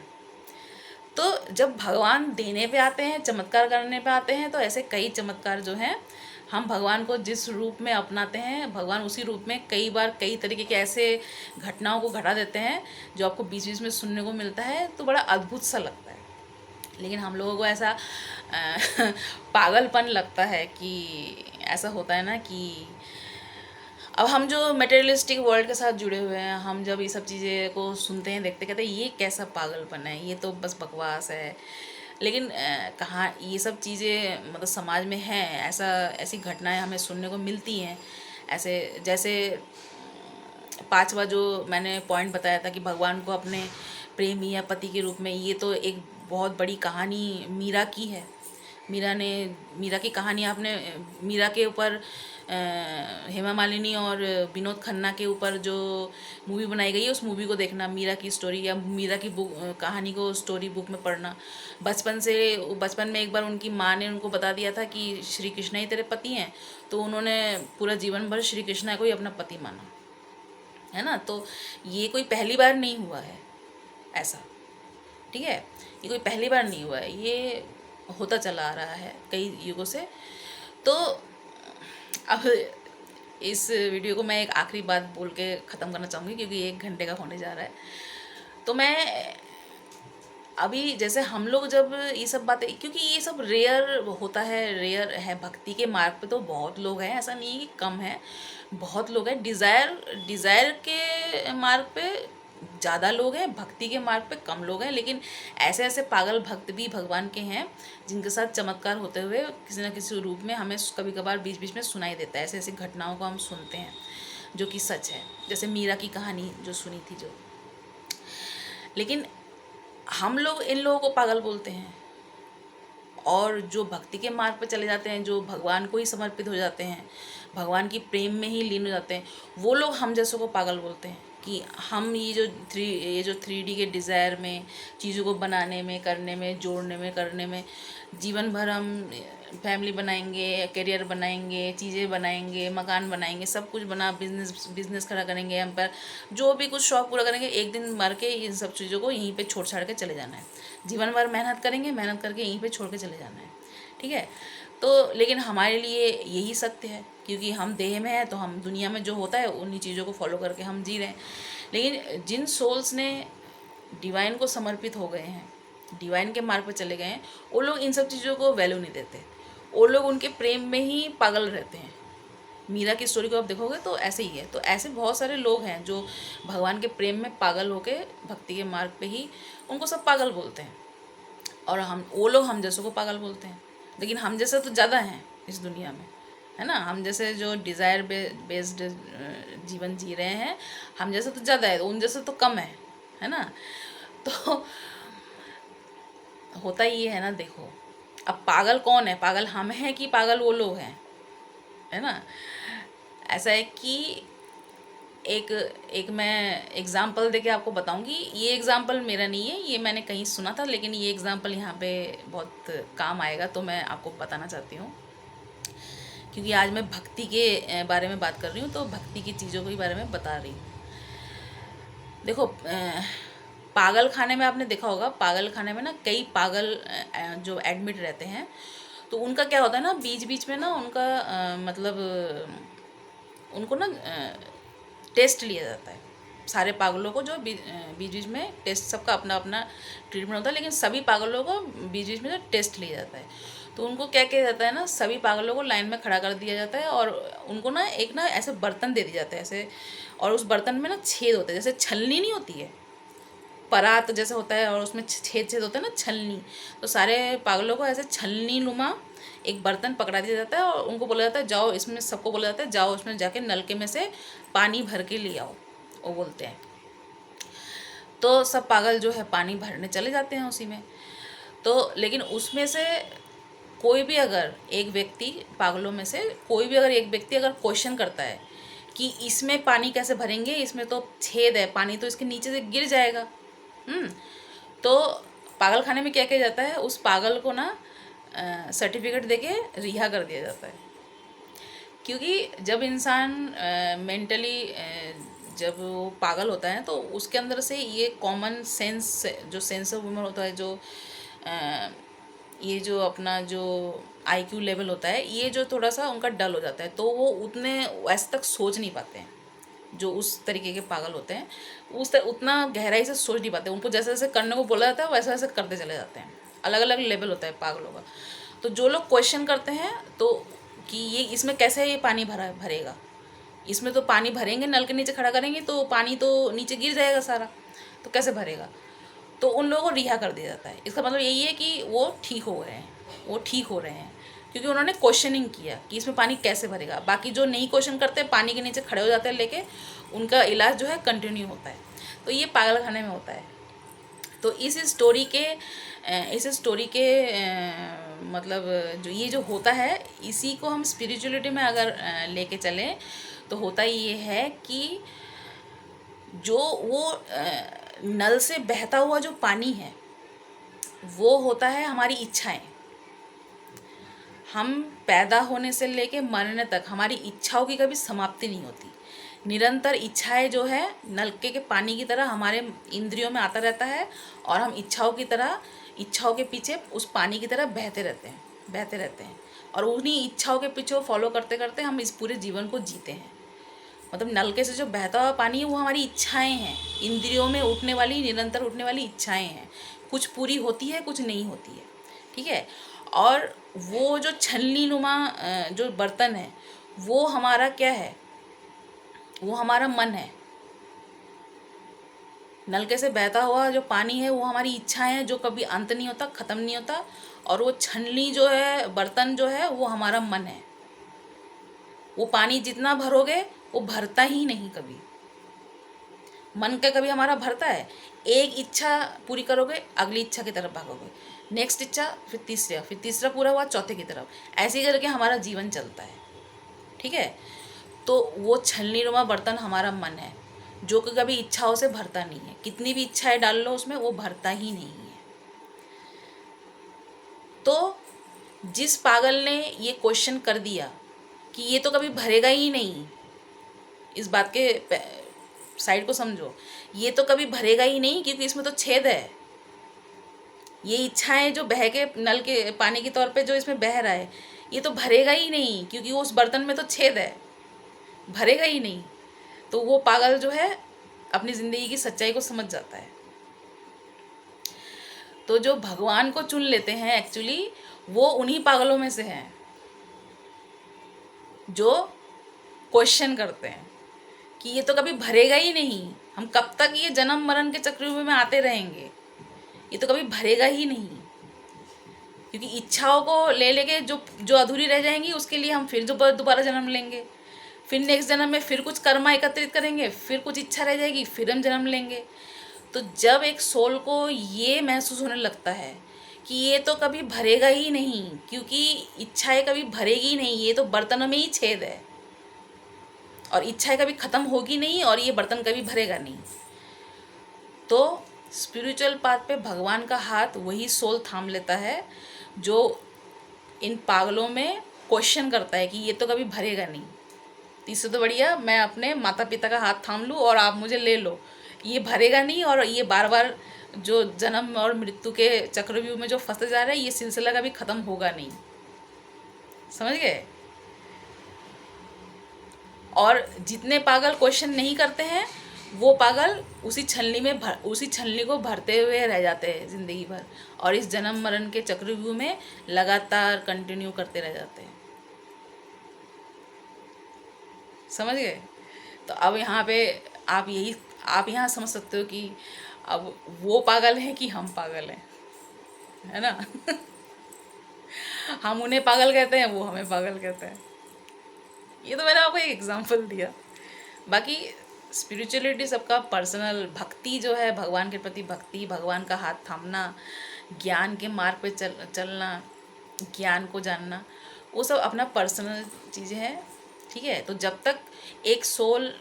तो जब भगवान देने पे आते हैं, चमत्कार करने पे आते हैं, तो ऐसे कई चमत्कार जो हैं, हम भगवान को जिस रूप में अपनाते हैं, भगवान उसी रूप में कई बार कई तरीके के ऐसे घटनाओं को घटा देते हैं जो आपको बीच बीच में सुनने को मिलता है, तो बड़ा अद्भुत सा लगता है। लेकिन हम लोगों को ऐसा पागलपन लगता है कि ऐसा होता है ना कि अब हम जो मटेरियलिस्टिक वर्ल्ड के साथ जुड़े हुए हैं, हम जब ये सब चीज़ें को सुनते हैं, देखते, कहते हैं ये कैसा पागलपन है, ये तो बस बकवास है। लेकिन कहाँ ये सब चीज़ें मतलब समाज में हैं, ऐसी घटनाएं हमें सुनने को मिलती हैं। ऐसे जैसे पांचवा जो मैंने पॉइंट बताया था कि भगवान को अपने प्रेमी या पति के रूप में, ये तो एक बहुत बड़ी कहानी मीरा की है। मीरा की कहानी आपने, मीरा के ऊपर हेमा मालिनी और विनोद खन्ना के ऊपर जो मूवी बनाई गई है, उस मूवी को देखना, मीरा की स्टोरी या मीरा की बुक कहानी को स्टोरी बुक में पढ़ना। बचपन में एक बार उनकी माँ ने उनको बता दिया था कि श्री कृष्ण ही तेरे पति हैं, तो उन्होंने पूरा जीवन भर श्री कृष्ण को ही अपना पति माना, है ना। तो ये कोई पहली बार नहीं हुआ है ऐसा, ठीक है, ये कोई पहली बार नहीं हुआ है, ये होता चला आ रहा है कई युगों से। तो अब इस वीडियो को मैं एक आखिरी बात बोल के ख़त्म करना चाहूँगी, क्योंकि 1 घंटे का होने जा रहा है। तो मैं अभी जैसे हम लोग जब ये सब बातें, क्योंकि ये सब रेयर होता है, रेयर है। भक्ति के मार्ग पे तो बहुत लोग हैं, ऐसा नहीं है कि कम है, बहुत लोग हैं। डिज़ायर के मार्ग पे ज़्यादा लोग हैं, भक्ति के मार्ग पे कम लोग हैं। लेकिन ऐसे ऐसे पागल भक्त भी भगवान के हैं जिनके साथ चमत्कार होते हुए किसी न किसी रूप में हमें कभी कभार बीच बीच में सुनाई देता है। ऐसे ऐसी घटनाओं को हम सुनते हैं जो कि सच है, जैसे मीरा की कहानी जो सुनी थी जो। लेकिन हम लोग इन लोगों को पागल बोलते हैं, और जो भक्ति के मार्ग पर चले जाते हैं, जो भगवान को ही समर्पित हो जाते हैं, भगवान की प्रेम में ही लीन हो जाते हैं, वो लोग हम जैसों को पागल बोलते हैं कि हम ये जो 3D के डिज़ायर में, चीज़ों को बनाने में, करने में, जोड़ने में, करने में, जीवन भर हम फैमिली बनाएंगे, करियर बनाएंगे, चीज़ें बनाएंगे, मकान बनाएंगे, सब कुछ बना, बिजनेस खड़ा करेंगे, हम पर जो भी कुछ शौक पूरा करेंगे, एक दिन मर के इन सब चीज़ों को यहीं पे छोड़ छाड़ के चले जाना है। जीवन भर मेहनत करेंगे, मेहनत करके यहीं पे छोड़ के चले जाना है, ठीक है। तो लेकिन हमारे लिए यही सत्य है, क्योंकि हम देह में हैं, तो हम दुनिया में जो होता है उन्हीं चीज़ों को फॉलो करके हम जी रहे हैं। लेकिन जिन सोल्स ने डिवाइन को समर्पित हो गए हैं, डिवाइन के मार्ग पर चले गए हैं, वो लोग इन सब चीज़ों को वैल्यू नहीं देते, वो लोग उनके प्रेम में ही पागल रहते हैं। मीरा की स्टोरी को आप देखोगे तो ऐसे ही है। तो ऐसे बहुत सारे लोग हैं जो भगवान के प्रेम में पागल होके भक्ति के मार्ग पे ही, उनको सब पागल बोलते हैं, और वो लोग हम जैसों को पागल बोलते हैं। लेकिन हम जैसे तो ज़्यादा हैं इस दुनिया में, है ना। हम जैसे जो डिज़ायर बेस्ड जीवन जी रहे हैं, हम जैसे तो ज़्यादा है, उन जैसे तो कम है ना। तो होता ही है ना। देखो, अब पागल कौन है? पागल हम हैं कि पागल वो लोग हैं, है ना। ऐसा है कि एक मैं एग्ज़ाम्पल देके आपको बताऊंगी। ये एग्ज़ाम्पल मेरा नहीं है, ये मैंने कहीं सुना था, लेकिन ये एग्ज़ाम्पल यहाँ पे बहुत काम आएगा, तो मैं आपको बताना चाहती हूँ। क्योंकि आज मैं भक्ति के बारे में बात कर रही हूँ, तो भक्ति की चीज़ों के बारे में बता रही हूँ। देखो, पागल खाने में आपने देखा होगा, पागल खाने में ना कई पागल जो एडमिट रहते हैं, तो उनका क्या होता है ना, बीच बीच में ना उनका मतलब उनको ना टेस्ट लिया जाता है। सारे पागलों को जो बीच बीच में टेस्ट, सबका अपना अपना ट्रीटमेंट होता है, लेकिन सभी पागलों को बीच बीच में जो टेस्ट लिया जाता है, तो उनको क्या किया जाता है ना, सभी पागलों को लाइन में खड़ा कर दिया जाता है, और उनको ना एक ना ऐसे बर्तन दे दिया जाता है ऐसे, और उस बर्तन में ना छेद होते हैं, जैसे छलनी नहीं होती है, परात जैसे होता है, और उसमें छेद छेद होता है ना, छलनी। तो सारे पागलों को ऐसे छलनी नुमा एक बर्तन पकड़ा दिया जाता है, और उनको बोला जाता है जाओ इसमें, सबको बोला जाता है जाओ इसमें जाके नलके में से पानी भर के ले आओ, वो बोलते हैं। तो सब पागल जो है पानी भरने चले जाते हैं उसी में। तो लेकिन उसमें से कोई भी अगर एक व्यक्ति, पागलों में से कोई भी अगर एक व्यक्ति अगर क्वेश्चन करता है कि इसमें पानी कैसे भरेंगे, इसमें तो छेद है, पानी तो इसके नीचे से गिर जाएगा, तो पागल खाने में क्या किया जाता है, उस पागल को ना सर्टिफिकेट देके रिहा कर दिया जाता है। क्योंकि जब इंसान मेंटली जब वो पागल होता है तो उसके अंदर से ये कॉमन सेंस, जो सेंस ऑफ ह्यूमर होता है, जो ये जो अपना जो आईक्यू लेवल होता है, ये जो थोड़ा सा उनका डल हो जाता है, तो वो उतने वैसे तक सोच नहीं पाते हैं। जो उस तरीके के पागल होते हैं उतना गहराई से सोच नहीं पाते। उनको जैसे जैसे करने को बोला जाता है वैसे वैसे करते चले जाते हैं। अलग अलग लेवल होता है पागलों का। तो जो लोग क्वेश्चन करते हैं तो कि ये इसमें कैसे ये पानी भरेगा, इसमें तो पानी भरेंगे, नल के नीचे खड़ा करेंगे तो पानी तो नीचे गिर जाएगा सारा, तो कैसे भरेगा। तो उन लोगों को रिहा कर दिया जाता है। इसका मतलब यही है कि वो ठीक हो गए हैं, वो ठीक हो रहे हैं, क्योंकि उन्होंने क्वेश्चनिंग किया कि इसमें पानी कैसे भरेगा। बाकी जो नहीं क्वेश्चन करते पानी के नीचे खड़े हो जाते हैं लेके, उनका इलाज जो है कंटिन्यू होता है। तो ये पागल खाने में होता है। तो इस स्टोरी के मतलब जो ये जो होता है, इसी को हम स्पिरिचुअलिटी में अगर लेके चलें तो होता ये है कि जो वो नल से बहता हुआ जो पानी है वो होता है हमारी इच्छाएं। हम पैदा होने से लेके मरने तक हमारी इच्छाओं की कभी समाप्ति नहीं होती। निरंतर इच्छाएं जो है नलके के पानी की तरह हमारे इंद्रियों में आता रहता है, और हम इच्छाओं के पीछे उस पानी की तरह बहते रहते हैं और उन्हीं इच्छाओं के पीछे फॉलो करते करते हम इस पूरे जीवन को जीते हैं। मतलब नलके से जो बहता हुआ पानी है वो हमारी इच्छाएं हैं, इंद्रियों में उठने वाली, निरंतर उठने वाली इच्छाएं हैं। कुछ पूरी होती है, कुछ नहीं होती है, ठीक है। और वो जो छलनी नुमा जो बर्तन है वो हमारा क्या है, वो हमारा मन है। नलके से बहता हुआ जो पानी है वो हमारी इच्छाएं हैं, जो कभी अंत नहीं होता, ख़त्म नहीं होता। और वो छलनी जो है, बर्तन जो है, वो हमारा मन है। वो पानी जितना भरोगे वो भरता ही नहीं कभी। मन का कभी हमारा भरता है? एक इच्छा पूरी करोगे, अगली इच्छा की तरफ भागोगे, नेक्स्ट इच्छा, फिर तीसरा पूरा हुआ, चौथे की तरफ, ऐसे ही करके हमारा जीवन चलता है, ठीक है। तो वो छलनीनुमा बर्तन हमारा मन है, जो कि कभी इच्छाओं से भरता नहीं है। कितनी भी इच्छाएं डाल लो उसमें, वो भरता ही नहीं है। तो जिस पागल ने ये क्वेश्चन कर दिया कि ये तो कभी भरेगा ही नहीं, इस बात के साइड को समझो, ये तो कभी भरेगा ही नहीं क्योंकि इसमें तो छेद है। ये इच्छाएं जो बह के नल के पानी के तौर पे जो इसमें बह रहा है, ये तो भरेगा ही नहीं क्योंकि उस बर्तन में तो छेद है, भरेगा ही नहीं। तो वो पागल जो है अपनी ज़िंदगी की सच्चाई को समझ जाता है। तो जो भगवान को चुन लेते हैं एक्चुअली वो उन्हीं पागलों में से हैं जो क्वेश्चन करते हैं कि ये तो कभी भरेगा ही नहीं, हम कब तक ये जन्म मरण के चक्रव्यूह में आते रहेंगे, ये तो कभी भरेगा ही नहीं। क्योंकि इच्छाओं को ले लेके जो जो अधूरी रह जाएंगी उसके लिए हम फिर दोबारा जन्म लेंगे, फिर नेक्स्ट जन्म में फिर कुछ कर्मा एकत्रित करेंगे, फिर कुछ इच्छा रह जाएगी, फिर हम जन्म लेंगे। तो जब एक सोल को ये महसूस होने लगता है कि ये तो कभी भरेगा ही नहीं क्योंकि इच्छाएं कभी भरेगी नहीं, ये तो बर्तनों में ही छेद है और इच्छाएं कभी ख़त्म होगी नहीं और ये बर्तन कभी भरेगा नहीं, तो स्पिरिचुअल पाथ पे भगवान का हाथ वही सोल थाम लेता है जो इन पागलों में क्वेश्चन करता है कि ये तो कभी भरेगा नहीं। इससे तो बढ़िया मैं अपने माता पिता का हाथ थाम लूँ और आप मुझे ले लो, ये भरेगा नहीं और ये बार बार जो जन्म और मृत्यु के चक्रव्यूह में जो फंसते जा रहा है, ये सिलसिला कभी ख़त्म होगा नहीं। समझ गए। और जितने पागल क्वेश्चन नहीं करते हैं वो पागल उसी छलनी को भरते हुए रह जाते हैं ज़िंदगी भर, और इस जन्म मरण के चक्रव्यूह में लगातार कंटिन्यू करते रह जाते हैं। समझ गए। तो अब यहाँ पे आप यहाँ समझ सकते हो कि अब वो पागल हैं कि हम पागल हैं, है ना। हम उन्हें पागल कहते हैं, वो हमें पागल कहते हैं। ये तो मैंने आपको एक एग्जांपल दिया। बाकी स्पिरिचुअलिटी सबका पर्सनल, भक्ति जो है भगवान के प्रति भक्ति, भगवान का हाथ थामना, ज्ञान के मार्ग पे चलना, ज्ञान को जानना, वो सब अपना पर्सनल चीज़ें हैं, ठीक है। तो जब तक एक सोल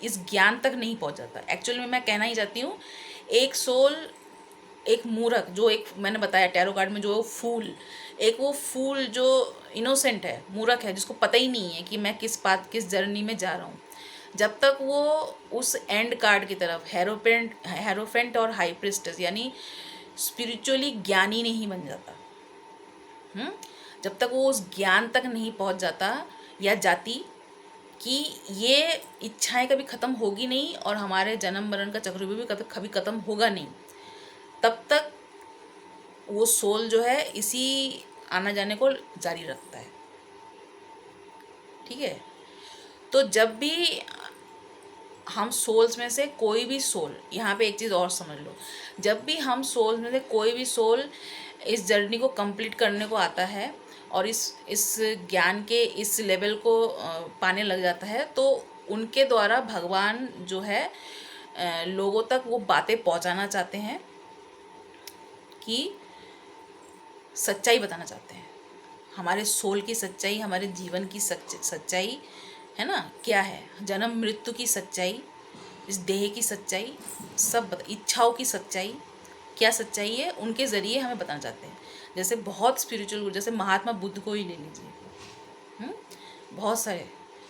इस ज्ञान तक नहीं पहुंच जाता, एक्चुअली में मैं कहना ही चाहती हूँ एक सोल एक मूर्ख, जो एक मैंने बताया टैरो कार्ड में जो फूल, एक वो फूल जो इनोसेंट है, मूर्ख है, जिसको पता ही नहीं है कि मैं किस जर्नी में जा रहा हूँ, जब तक वो उस एंड कार्ड की तरफ हेरोफेंट और हाई प्रिस्टेस यानी स्पिरिचुअली ज्ञानी नहीं बन जाता। हम्म जब तक वो उस ज्ञान तक नहीं पहुंच जाता या जाती कि ये इच्छाएं कभी ख़त्म होगी नहीं और हमारे जन्म मरण का चक्रव्यूह भी कभी कभी ख़त्म होगा नहीं, तब तक वो सोल जो है इसी आना जाने को जारी रखता है। ठीक है, तो जब भी हम सोल्स में से कोई भी सोल, यहाँ पे एक चीज़ और समझ लो, जब भी हम सोल्स में से कोई भी सोल इस जर्नी को कंप्लीट करने को आता है और इस ज्ञान के इस लेवल को पाने लग जाता है, तो उनके द्वारा भगवान जो है लोगों तक वो बातें पहुंचाना चाहते हैं कि सच्चाई बताना चाहते हैं, हमारे सोल की सच्चाई, हमारे जीवन की सच्चाई है ना, क्या है, जन्म मृत्यु की सच्चाई, इस देह की सच्चाई, इच्छाओं की सच्चाई, क्या सच्चाई है, उनके ज़रिए हमें बताना चाहते हैं। जैसे बहुत स्पिरिचुअल गुरु, जैसे महात्मा बुद्ध को ही ले लीजिए, बहुत सारे,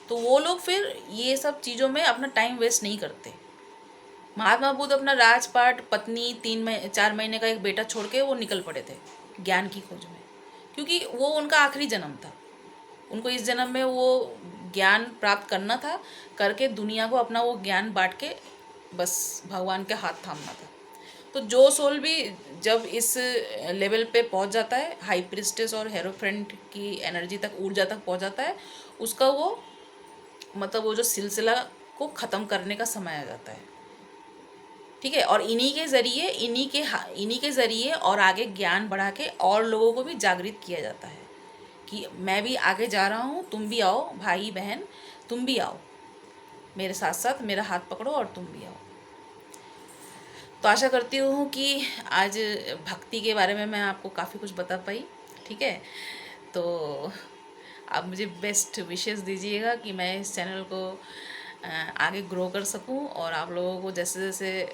तो वो लोग फिर ये सब चीज़ों में अपना टाइम वेस्ट नहीं करते। महात्मा बुद्ध अपना राजपाट, पत्नी, 4 महीने का एक बेटा छोड़ के वो निकल पड़े थे ज्ञान की खोज में, क्योंकि वो उनका आखिरी जन्म था, उनको इस जन्म में वो ज्ञान प्राप्त करना था, करके दुनिया को अपना वो ज्ञान बांट के बस भगवान के हाथ थामना था। तो जो सोल भी जब इस लेवल पे पहुंच जाता है, हाई प्रिस्टेस और हेरोफ्रेंट की एनर्जी तक, ऊर्जा तक पहुंच जाता है, उसका वो मतलब वो जो सिलसिला को ख़त्म करने का समय आ जाता है। ठीक है, और इन्हीं के ज़रिए और आगे ज्ञान बढ़ा के और लोगों को भी जागृत किया जाता है कि मैं भी आगे जा रहा हूँ, तुम भी आओ, भाई बहन तुम भी आओ, मेरे साथ साथ मेरा हाथ पकड़ो और तुम भी आओ। तो आशा करती हूँ कि आज भक्ति के बारे में मैं आपको काफ़ी कुछ बता पाई। ठीक है, तो आप मुझे बेस्ट विशेस दीजिएगा कि मैं इस चैनल को आगे ग्रो कर सकूं, और आप लोगों को जैसे जैसे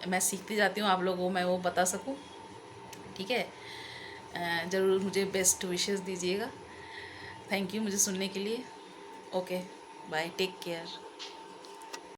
मैं सीखती जाती हूँ आप लोगों को मैं वो बता सकूं। ठीक है, ज़रूर मुझे बेस्ट विशेस दीजिएगा। थैंक यू मुझे सुनने के लिए। Okay, bye, take care.